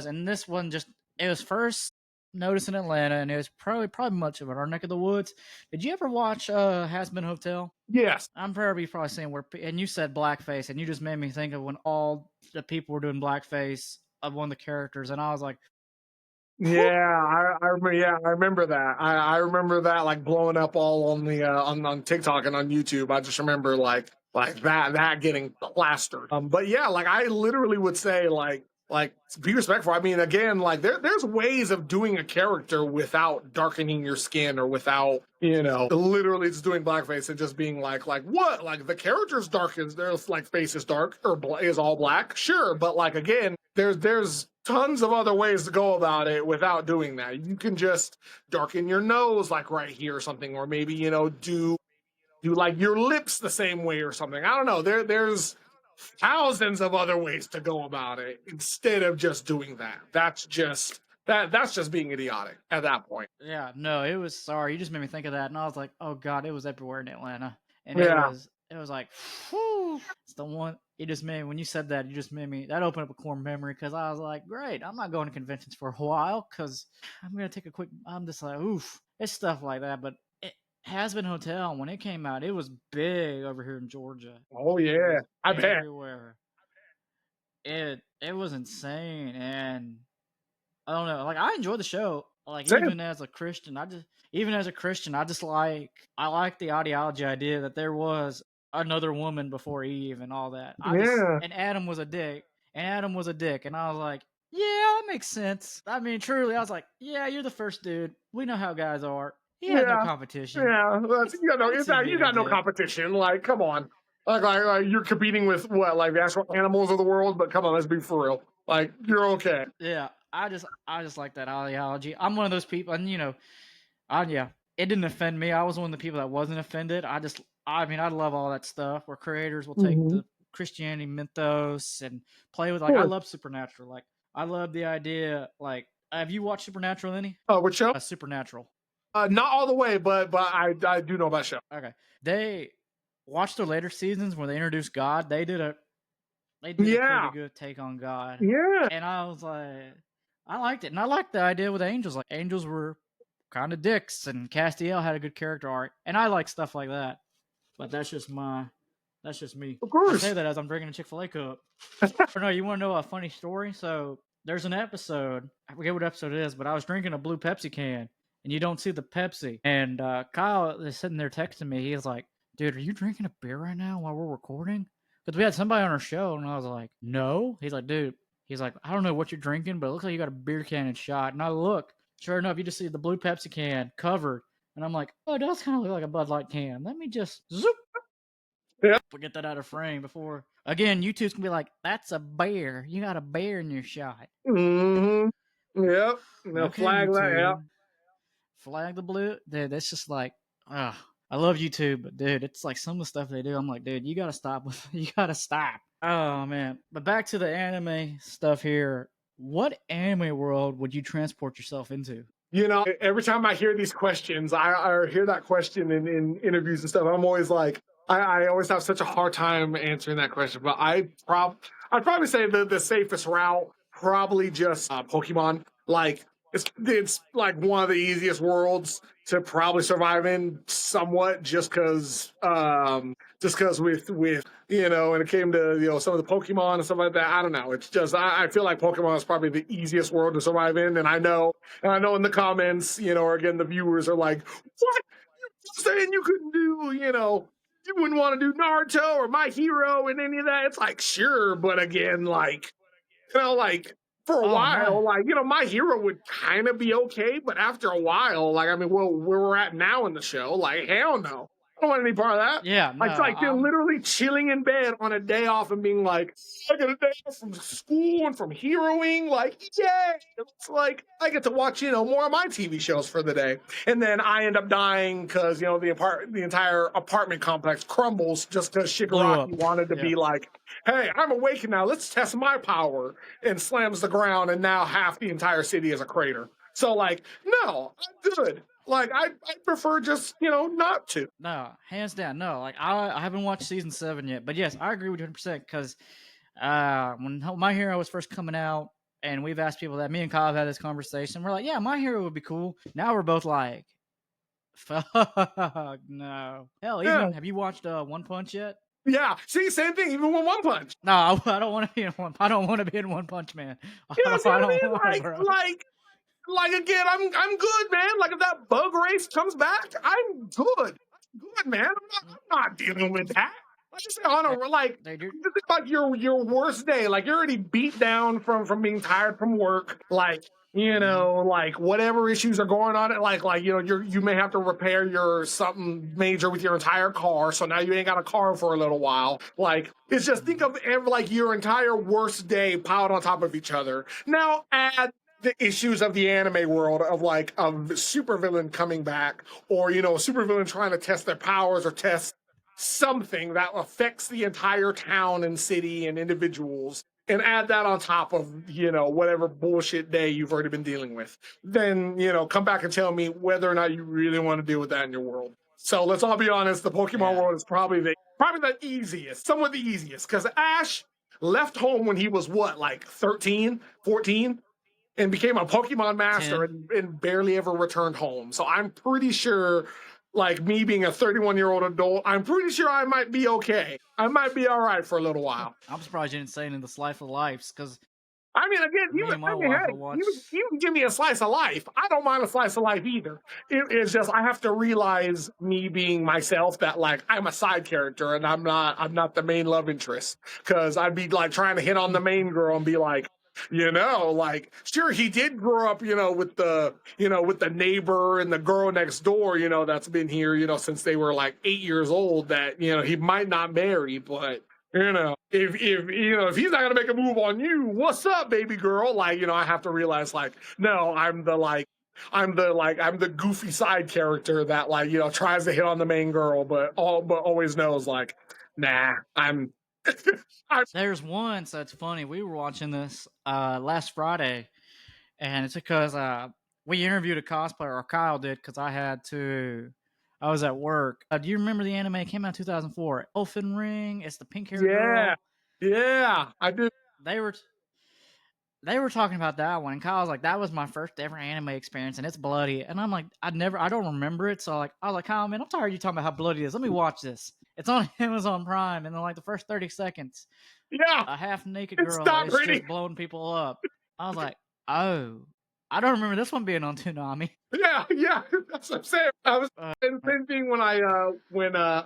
And this one just it was first noticed in Atlanta, and it was probably much of it our neck of the woods. Did you ever watch Has Been Hotel? Yes. I'm probably saying and you said blackface, and you just made me think of when all the people were doing blackface of one of the characters, and I was like, Yeah, I remember. Yeah, I remember that. I remember that like blowing up all on the on TikTok and on YouTube. I just remember like that getting plastered. But yeah, like I literally would say like be respectful. I mean, again, like there's ways of doing a character without darkening your skin or without literally just doing blackface and just being like what like the character's dark is their like face is dark or is all black. Sure, but like again, there's tons of other ways to go about it without doing that. You can just darken your nose like right here or something, or maybe do like your lips the same way or something. I don't know. There's thousands of other ways to go about it instead of just doing that. That's just being idiotic at that point. yeah, no, it was sorry. You just made me think of that, and I was like, oh god, it was everywhere in Atlanta, and Yeah. it was like, whew, it's the one. It just made when you said that, you just made me that opened up a core memory because I was like, great, I'm not going to conventions for a while because I'm gonna take a quick. I'm just like, oof, it's stuff like that. But it Has Been Hotel when it came out, it was big over here in Georgia. Oh It yeah. was I bet. everywhere. It was insane, and I don't know. Like I enjoy the show. Like Same. even as a Christian, I like the ideology idea that there was another woman before Eve and all that. Yeah. And Adam was a dick. And Adam was a dick. And I was like, yeah, that makes sense. I mean, truly, I was like, yeah, you're the first dude. We know how guys are. He had no Yeah. competition. Yeah. I can see him You being a got no dick. competition. Like, come on. Like you're competing with what, like the actual animals of the world, but come on, let's be for real. Like, you're okay. Yeah, I just like that ideology. I'm one of those people, and yeah, it didn't offend me. I was one of the people that wasn't offended. I mean, I love all that stuff where creators will take Mm-hmm. the Christianity mythos and play with Of I course. love Supernatural. Like I love the idea. Like, have you watched Supernatural any? Which show? Supernatural. Not all the way, but I do know about show. Okay, they watched the later seasons where they introduced God. They did a Yeah. pretty good take on God. Yeah. And I was like, I liked it. And I liked the idea with angels. Like, angels were kind of dicks, and Castiel had a good character arc. And I like stuff like that. But that's just me. Of I course. say that as I'm drinking a Chick-fil-A cup. Or no, you want to know a funny story? So there's an episode, I forget what episode it is, but I was drinking a blue Pepsi can, and you don't see the Pepsi. And Kyle is sitting there texting me. He's like, dude, are you drinking a beer right now while we're recording? Because we had somebody on our show, and I was like, no. He's like, dude. He's like, I don't know what you're drinking, but it looks like you got a beer can and shot. And I look, sure enough, you just see the blue Pepsi can covered. And I'm like, oh, it does kind of look like a Bud Light can. Let me just zoop. Yeah. Get that out of frame before. Again, YouTube's gonna be like, that's a bear. You got a bear in your shot. Mm-hmm. Yep. Now Okay, flag that. Yeah. YouTube. Flag the blue. Dude, that's just like, I love YouTube, but dude, it's like some of the stuff they do. I'm like, dude, you gotta stop. You gotta stop. Oh man. But back to the anime stuff here. What anime world would you transport yourself into? Every time I hear these questions, I hear that question in interviews and stuff. I'm always like, I always have such a hard time answering that question, but I'd probably say the safest route probably just Pokemon. Like it's like one of the easiest worlds to probably survive in, somewhat, just because with when it came to some of the Pokemon and stuff like that. I don't know. It's just I feel like Pokemon is probably the easiest world to survive in, and I know in the comments, or again the viewers are like, what? Saying you couldn't do, you wouldn't want to do Naruto or My Hero and any of that. It's like, sure, but again, like, like for a Oh while, my, like, My Hero would kind of be okay, but after a while, like, I mean, well, where we're at now in the show, like, hell no. I don't want any part of that. yeah, no, Like, it's like they're literally chilling in bed on a day off and being like, I get a day off from school and from heroing. Like, yay. It's like I get to watch, more of my TV shows for the day. And then I end up dying because, the entire apartment complex crumbles just because blew Shigaraki up. wanted to Yeah, be like, hey, I'm awake now. Let's test my power, and slams the ground. And now half the entire city is a crater. So, like, no, I'm good. Like, I prefer just, not to. no, hands down, no. Like I haven't watched season 7 yet, but yes, I agree with you 100% because when My Hero was first coming out, and we've asked people that, me and Kyle have had this conversation. We're like, yeah, My Hero would be cool. Now we're both like, fuck no. Hell, Yeah. even have you watched One Punch yet? Yeah. See, same thing, even with One Punch. No, I don't want to be in one. I don't want to be in One Punch Man. You know I what I don't mean? want to, bro. Like again, I'm good, man. Like if that bug race comes back, I'm good. I'm good, man. I'm not dealing with that. Like I said, on a like They do. just think about your worst day. Like you're already beat down from being tired from work. Like like whatever issues are going on, like you may have to repair your something major with your entire car, so now you ain't got a car for a little while. Like it's just think of like your entire worst day piled on top of each other. Now add the issues of the anime world of like a supervillain coming back, or a supervillain trying to test their powers or test something that affects the entire town and city and individuals, and add that on top of whatever bullshit day you've already been dealing with, then come back and tell me whether or not you really want to deal with that in your world. So let's all be honest, the Pokemon Yeah. world is probably the easiest, somewhat the easiest, because Ash left home when he was what, like 13, 14, and became a Pokemon master 10. and barely ever returned home. So I'm pretty sure, like me being a 31-year-old adult, I'm pretty sure I might be okay. I might be all right for a little while. I'm surprised you didn't say it in the Slice of Lives, because I mean, again, me and my wife will watch. you can give me a slice of life. I don't mind a slice of life either. It's just I have to realize, me being myself, that like I'm a side character and I'm not the main love interest. Because I'd be like trying to hit on the main girl and be like, like sure he did grow up, with the neighbor and the girl next door, that's been here, since they were like 8 years old. That he might not marry, but if he's not gonna make a move on you, what's up, baby girl? Like, I have to realize, like, no, I'm the goofy side character that like, tries to hit on the main girl, but always knows like, nah, I'm There's one, so it's funny. We were watching this last Friday, and it's because we interviewed a cosplayer, or Kyle did, because I was at work. Do you remember the anime? It came out in 2004. Elfen Ring. It's the pink haired yeah, girl. yeah, I do. They were they were talking about that one, and Kyle's like, "That was my first ever anime experience, and it's bloody." And I'm like, I don't remember it." So like, I was like, "Kyle, man, I'm tired of you talking about how bloody it is. Let me watch this. It's on Amazon Prime." And then like the first 30 seconds, Yeah, a half naked it's girl not is pretty. just blowing people up. I was like, "Oh, I don't remember this one being on Toonami." Yeah, that's what I'm saying. I was Uh, saying the same thing when I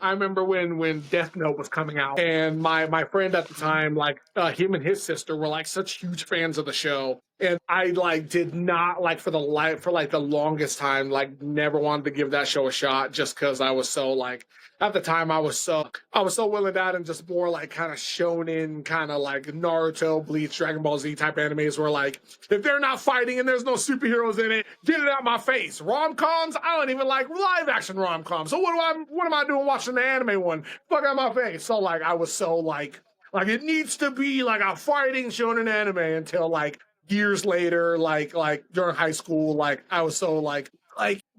remember when Death Note was coming out, and my friend at the time, like him and his sister were like such huge fans of the show, and I like did not like for like the longest time like never wanted to give that show a shot, just because I was so like at the time I was so willing out and just more like kind of shonen, kind of like Naruto, Bleach, Dragon Ball Z type animes where like if they're not fighting and there's no superheroes in it, get it out my face. Rom-coms, I don't even like live action rom-coms. So what am I doing watching the anime one? Fuck out my face. So like I was so like it needs to be like a fighting shonen anime until like years later, like during high school, like I was so like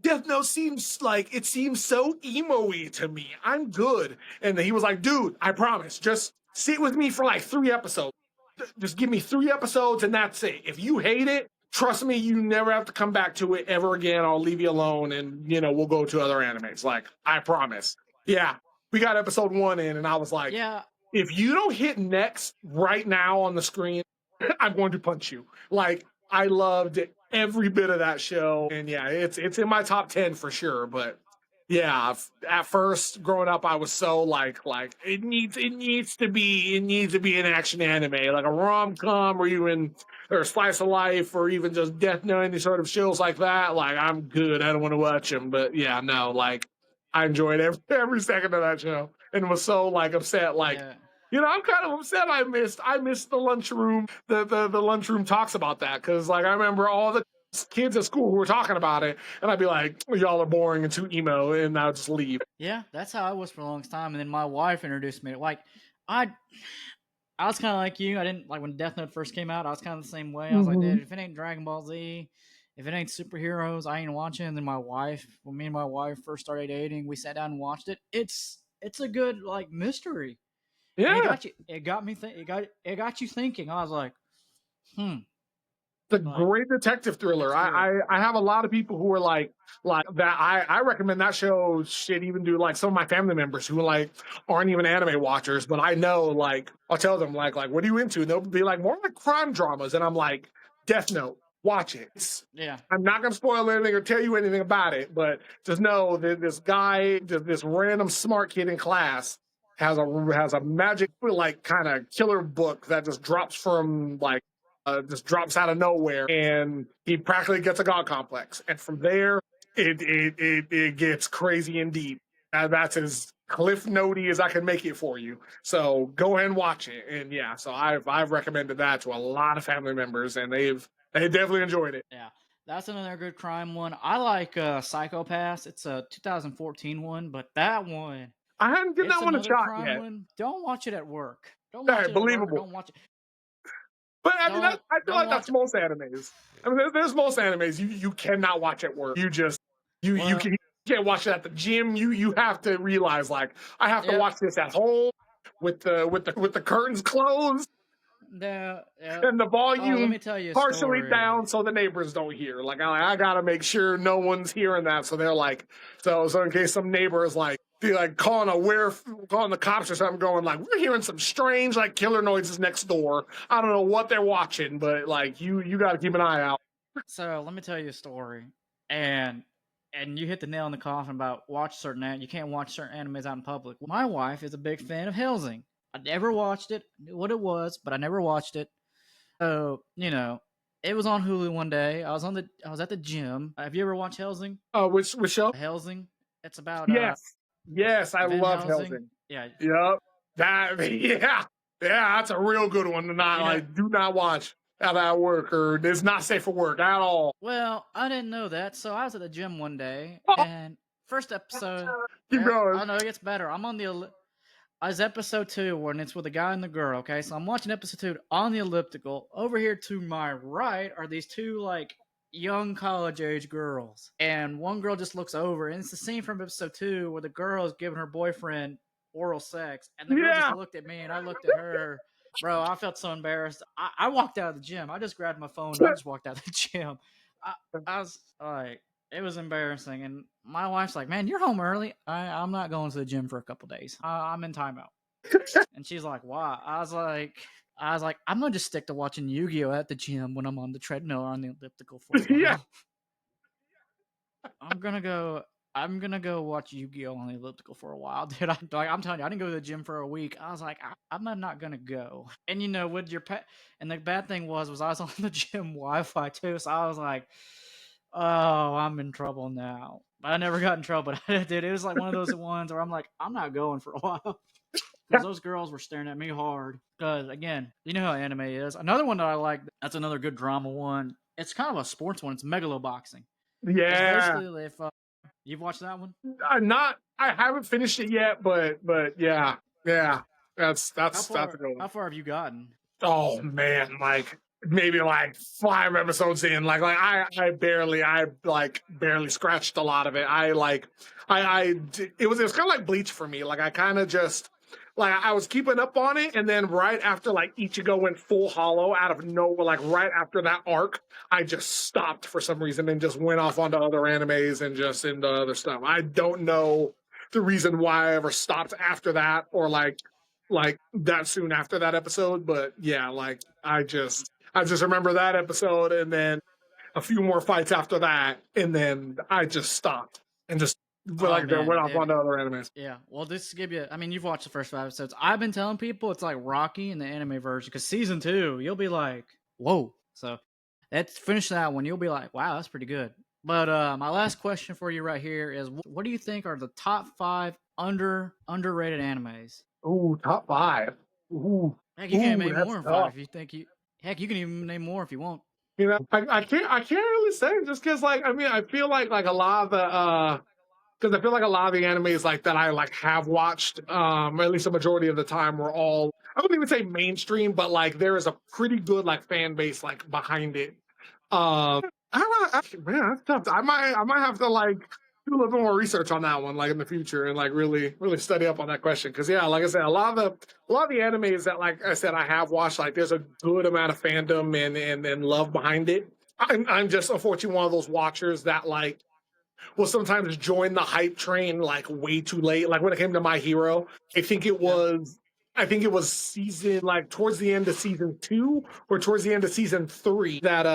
Death Note seems so emo-y to me. I'm good. And he was like, dude, I promise, just sit with me for like 3 episodes. Just give me 3 episodes and that's it. If you hate it, trust me, you never have to come back to it ever again. I'll leave you alone and we'll go to other animes. Like, I promise. Yeah. We got episode 1 in, and I was like, Yeah, if you don't hit next right now on the screen, I'm going to punch you. Like, I loved every bit of that show, and yeah, it's in my top 10 for sure. But yeah, at first growing up, I was so like it needs to be an action anime, like a rom com, or slice of life, or even just Death Note, any sort of shows like that. Like, I'm good. I don't want to watch them, but yeah, no, like I enjoyed every second of that show, and was so like upset, like. yeah. I'm kind of upset. I missed the lunchroom. The lunchroom talks about that, because like I remember all the kids at school who were talking about it, and I'd be like, "Y'all are boring and too emo," and I'd just leave. Yeah, that's how I was for the longest time. And then my wife introduced me to like I I was kind of like you. I didn't like when Death Note first came out. I was kind of the same way. I was like, Mm-hmm. dude, if it ain't Dragon Ball Z, if it ain't superheroes, I ain't watching. And then when me and my wife first started dating, we sat down and watched it. It's a good like mystery, and Yeah, it got you thinking. I was like, hmm, it's a like great detective thriller. it's I, good. I I have a lot of people who are like that. I recommend that show. Shit, even do like some of my family members who like aren't even anime watchers, but I know, like, I'll tell them like what are you into? And they'll be like, more like crime dramas, and I'm like, Death Note, watch it. Yeah, I'm not gonna spoil anything or tell you anything about it, but just know that this guy, this random smart kid in class, has a magic like kind of killer book that just drops from like just drops out of nowhere, and he practically gets a god complex, and from there it gets crazy and deep. That's as cliff notey as I can make it for you. So go ahead and watch it, and yeah, so I've recommended that to a lot of family members, and they definitely enjoyed it. yeah. That's another good crime one. I like Psychopaths. It's a 2014 one, but that one, I hadn't given it's that one a another shot crime yet. one. Don't watch it at work. Don't All watch right, it at work, or believable. don't watch it. But I mean, I feel Don't like that's watch. most animes. I mean, there's most animes you cannot watch at work. You just you Well, can, you can't watch it at the gym. You have to realize, like, I have to yep. watch this at home with the curtains closed The yep. and the Oh, let volume me tell you a partially story. down so the neighbors don't hear. Like, I gotta make sure no one's hearing that. So they're like, so in case some neighbor is like, be like calling the cops or something, going like, we're hearing some strange like killer noises next door. I don't know what they're watching, but like you got to keep an eye out. So let me tell you a story, and you hit the nail on the coffin about you can't watch certain animes out in public. My wife is a big fan of Helsing. I never watched it. I knew what it was, but I never watched it. So it was on Hulu one day. I was at the gym. Have you ever watched Helsing? Which show? Helsing. It's about Yes, yes, I Van love Helsing. Helsing. Yeah, Yep, that yeah, yeah, that's a real good one to not you know. like. Do not watch at work, or it's not safe for work at all. Well, I didn't know that, so I was at the gym one day, Oh, and first episode. keep going. I know it gets better. It's episode 2 when it's with a guy and the girl. Okay, so I'm watching episode 2 on the elliptical. Over here to my right are these two like young college age girls, and one girl just looks over, and it's the scene from episode 2 where the girl is giving her boyfriend oral sex, and the girl just Yeah, looked at me, and I looked at her. Bro, I felt so embarrassed. I walked out of the gym. I just grabbed my phone and I just walked out of the gym. I, I was like, it was embarrassing. And my wife's like, man, you're home early. I'm not going to the gym for a couple days. I'm in timeout. And she's like, why? I was like, I'm gonna just stick to watching Yu-Gi-Oh at the gym when I'm on the treadmill or on the elliptical for a yeah. while. I'm gonna go. I'm gonna go watch Yu-Gi-Oh on the elliptical for a while, dude. I'm telling you, I didn't go to the gym for a week. I was like, I'm not gonna go. And with your pet, and the bad thing was I was on the gym Wi-Fi too, so I was like, oh, I'm in trouble now. But I never got in trouble, but dude, it was like one of those ones where I'm like, I'm not going for a while because those girls were staring at me hard. Because again, you know how anime is. Another one that I like. That's another good drama one. It's kind of a sports one. It's Megaloboxing. It's Yeah, basically if you've watched that one. not. I haven't finished it yet, but yeah, yeah. That's a good one. How far have you gotten? Oh man, like maybe like 5 episodes in. I barely scratched a lot of it. It was kind of like Bleach for me. Like I kind of just like I was keeping up on it, and then right after like Ichigo went full hollow out of nowhere, like right after that arc, I just stopped for some reason and just went off onto other animes and just into other stuff. I don't know the reason why I ever stopped after that, or like that soon after that episode, but yeah, like I just remember that episode, and then a few more fights after that, and then I just stopped and just Oh like I man, went off onto other animes. yeah. Well, this to give you. I mean, you've watched the first 5 episodes. I've been telling people it's like Rocky in the anime version because season 2, you'll be like, whoa. So let's finish that one. You'll be like, wow, that's pretty good. But my last question for you right here is, what do you think are the top 5 underrated animes? Ooh, top five. Ooh, Heck, you can name that's more than five tough. if you think you. Heck, you can even name more if you want. I can't really say just because like I mean I feel like a lot of the because I feel like a lot of the animes like that I like have watched, at least a majority of the time, were all I wouldn't even say mainstream, but like there is a pretty good like fan base like behind it. I don't know, man, that's tough. I might have to like do a little bit more research on that one, like in the future, and like really study up on that question. Because yeah, like I said, a lot of the animes that like I said I have watched, like there's a good amount of fandom and love behind it. I'm just unfortunately one of those watchers that like will sometimes join the hype train like way too late. Like when it came to My Hero, I think it Yeah. was I think it was season like towards the end of season 2 or towards the end of season 3 that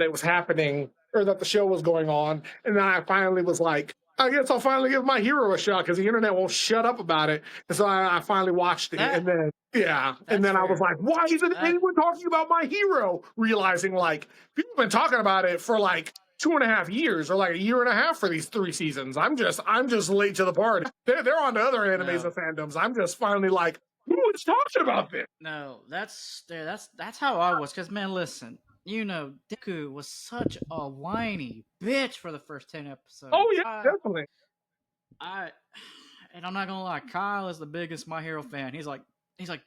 it was happening or that the show was going on. And then I finally was like, I guess I'll finally give My Hero a shot because the internet won't shut up about it. And so I finally watched it. That And then yeah. And that's then I was fair. like, why isn't That anyone talking about My Hero? Realizing like people have been talking about it for like 2.5 years or like a year and a half for these 3 seasons. I'm just late to the party. They're on to other animes no. and fandoms. I'm just finally like, who is talking about this? No, that's how I was. Cause man, listen, Deku was such a whiny bitch for the first 10 episodes. Oh yeah, definitely. I, and I'm not gonna lie, Kyle is the biggest My Hero fan. He's like,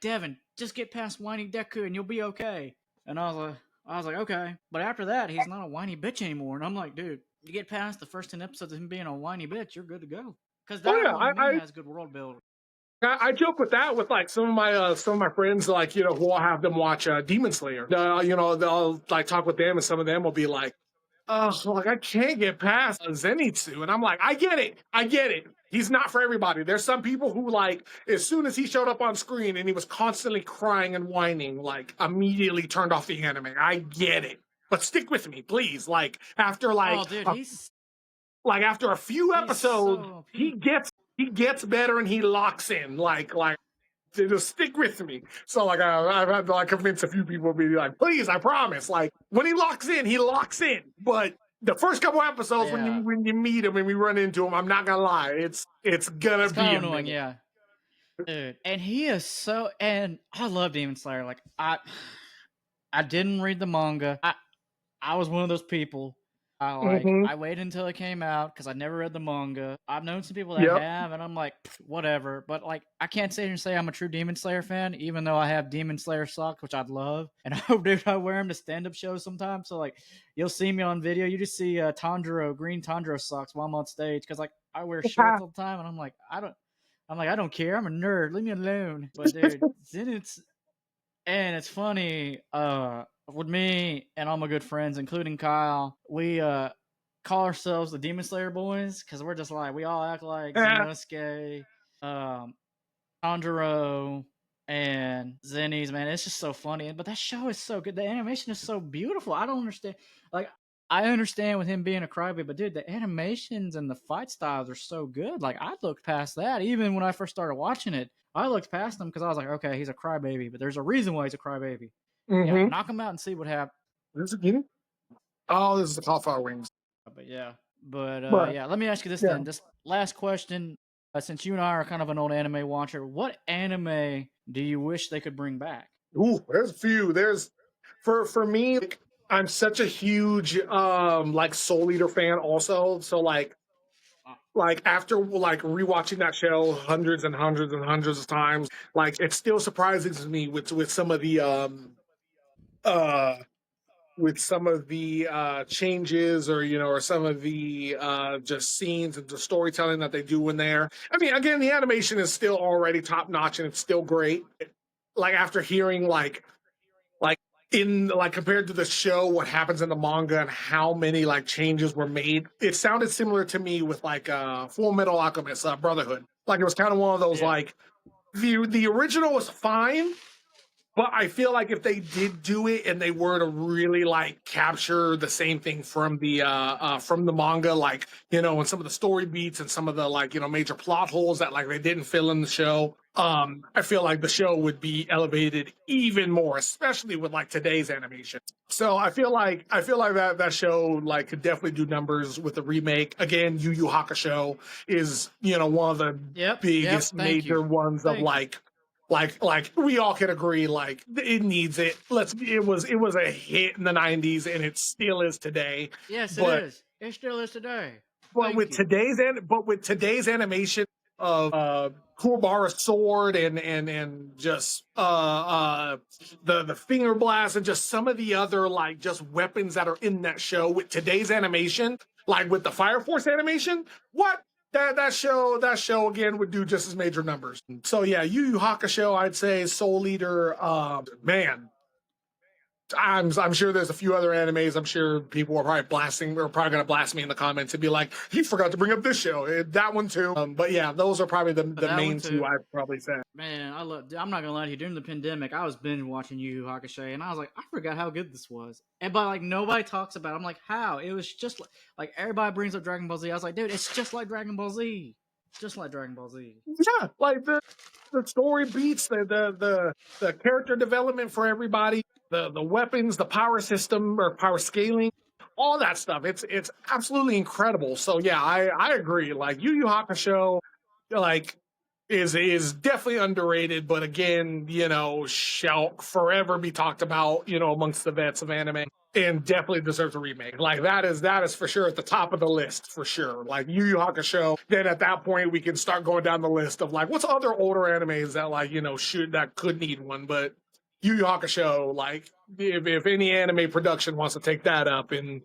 Devin, just get past whiny Deku and you'll be okay. And I was like, okay. But after that, he's not a whiny bitch anymore. And I'm like, dude, you get past the first 10 episodes of him being a whiny bitch, you're good to go. Cause Oh that yeah, alone to me has good world building. I joke with that with like some of my friends like who I'll have them watch Demon Slayer. They'll like talk with them and some of them will be like, oh, like I can't get past Zenitsu, and I'm like, I get it. He's not for everybody. There's some people who like as soon as he showed up on screen and he was constantly crying and whining, like immediately turned off the anime. I get it, but stick with me, please. Like after Oh, dude, after a few he's episodes, so he gets better and he locks in. Like just stick with me. So like I've had to like convince a few people to be like, please, I promise. Like when he locks in, he locks in. But the first couple episodes when you yeah. when you meet him and we run into him, I'm not gonna lie, it's gonna It's be kind a of annoying, minute. yeah. Dude, and he is so, and I love Demon Slayer. Like I didn't read the manga. I was one of those people. Hmm. I waited until it came out because I never read the manga. I've known some people that Yep. have, and I'm like, whatever. But like, I can't sit here and say I'm a true Demon Slayer fan, even though I have Demon Slayer socks, which I'd love. And dude, I wear them to stand-up shows sometimes. So like, you'll see me on video. You just see green Tanjiro socks while I'm on stage because like I wear shorts all the time, and I'm like, I don't care. I'm a nerd. Leave me alone. But dude, Zenitsu, and it's funny, with me and all my good friends, including Kyle, we call ourselves the Demon Slayer boys because we're just like we all act like Inosuke, um, Tanjiro, and Zenny's, man. It's just so funny. But that show is so good. The animation is so beautiful. I don't understand. Like, I understand with him being a crybaby, but dude, the animations and the fight styles are so good. Like, I looked past that even when I first started watching it. I looked past them because I was like, okay, he's a crybaby, but there's a reason why he's a crybaby. Yeah, Hmm. knock him out and see what happens. This is again. Oh, this is the cauliflower wings. But yeah, but But yeah, let me ask you this yeah. then. This last question, since you and I are kind of an old anime watcher, what anime do you wish they could bring back? Ooh, there's a few. There's for me, like, I'm such a huge like Soul Eater fan also. So Uh, like after like rewatching that show hundreds and hundreds and hundreds of times, like it still surprises me with some of the uh with some of the changes, or or some of the just scenes and the storytelling that they do in there. I mean, again, the animation is still already top notch and it's still great. Like after hearing like in like compared to the show, what happens in the manga and how many like changes were made, it sounded similar to me with like Full Metal Alchemist Brotherhood. Like it was kind of one of those Yeah. like the original was fine, but I feel like if they did do it and they were to really like capture the same thing from the manga, like and some of the story beats and some of the like major plot holes that like they didn't fill in the show, I feel like the show would be elevated even more, especially with like today's animation. So I feel like that show like could definitely do numbers with the remake. Again, Yu Yu Hakusho is one of the Yep. Yep. biggest Thank you. major ones of Thank you. like we all can agree like it needs it. It was a hit in the 90s and it still is today. Yes, it But is. It still is today. but Thank with you. today's animation of Kuwabara's sword and just the finger blast and just some of the other like just weapons that are in that show with today's animation, like with the Fire Force animation, what that show again would do just as major numbers. So yeah, Yu Yu Hakusho, I'd say Soul Eater, man, I'm sure there's a few other animes. I'm sure people are probably going to blast me in the comments and be like, "He forgot to bring up this show, that one too." But yeah, those are probably the That one main two too. I'd probably say. Man, I'm not gonna lie to you. During the pandemic, I was binge watching Yu Yu Hakusho, and I was like, I forgot how good this was. And but like nobody talks about it. I'm like, how? It was just like everybody brings up Dragon Ball Z. I was like, dude, it's just like Dragon Ball Z, just like Dragon Ball Z. Yeah, like the story beats, the character development for everybody, the weapons, the power system or power scaling, all that stuff. It's absolutely incredible. So yeah, I agree. Like Yu Yu Hakusho, like is definitely underrated, but again, shall forever be talked about, amongst the vets of anime, and definitely deserves a remake. Like that is for sure at the top of the list for sure. Like Yu Yu Hakusho. Then at that point we can start going down the list of like what's other older animes that like that could need one, but Yu Yu Hakusho, like if any anime production wants to take that up and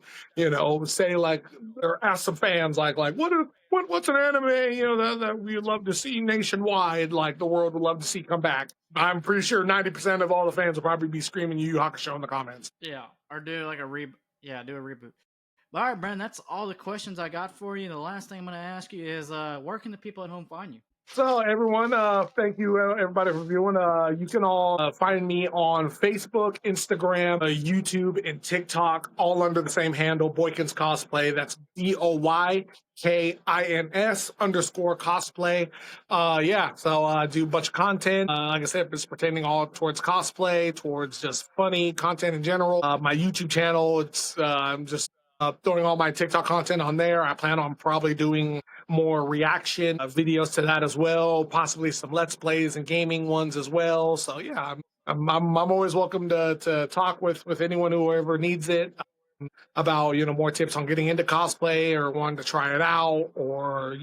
say like or ask some fans like what's an anime that we'd love to see nationwide, like the world would love to see come back. I'm pretty sure 90% of all the fans will probably be screaming Yu Yu Hakusho in the comments. Yeah, or do like a Yeah, do a reboot. But all right, Brandon, that's all the questions I got for you. The last thing I'm gonna ask you is, where can the people at home find you? So everyone, thank you everybody for viewing. You can all find me on Facebook, Instagram, YouTube, and TikTok, all under the same handle, Boykins Cosplay. That's BOYKINS_cosplay. Yeah, so I do a bunch of content. Like I said, it's pertaining all towards cosplay, towards just funny content in general. My YouTube channel, I'm just throwing all my TikTok content on there. I plan on probably doing more reaction videos to that as well, possibly some let's plays and gaming ones as well. So yeah, I'm always welcome to talk with anyone who ever needs it, about more tips on getting into cosplay or wanting to try it out, or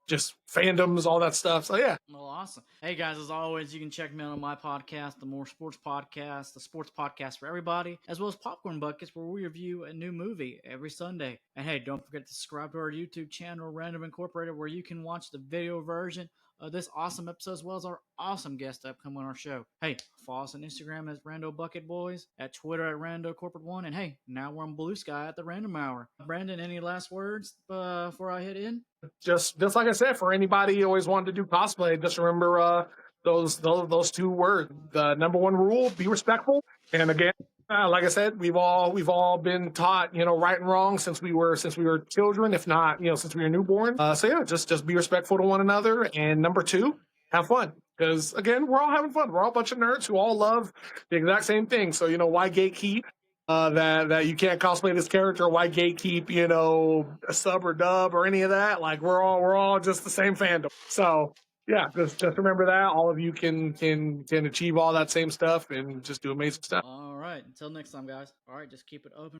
just fandoms, all that stuff. So yeah. Well, awesome. Hey guys, as always, you can check me out on my podcast, the More Sports Podcast, the sports podcast for everybody, as well as Popcorn Buckets, where we review a new movie every Sunday. And hey, don't forget to subscribe to our YouTube channel, Random Incorporated, where you can watch the video version of this awesome episode, as well as our awesome guest upcoming on our show. Hey, follow us on Instagram as Rando Bucket Boys, at Twitter at Rando Corporate One, and hey, now we're on Blue Sky at the Random Hour. Brandon, any last words before I hit in? Just like I said, for anybody who always wanted to do cosplay, just remember those two words. The number one rule: be respectful. And again, like I said, we've all been taught right and wrong since we were children, if not since we were newborn. So yeah, just be respectful to one another. And number two, have fun. Because again, we're all having fun. We're all a bunch of nerds who all love the exact same thing. So why gatekeep? That you can't cosplay this character, why gatekeep, a sub or dub or any of that? Like we're all just the same fandom. So yeah, just remember that all of you can achieve all that same stuff and just do amazing stuff. All right. Until next time, guys. All right. Just keep it open.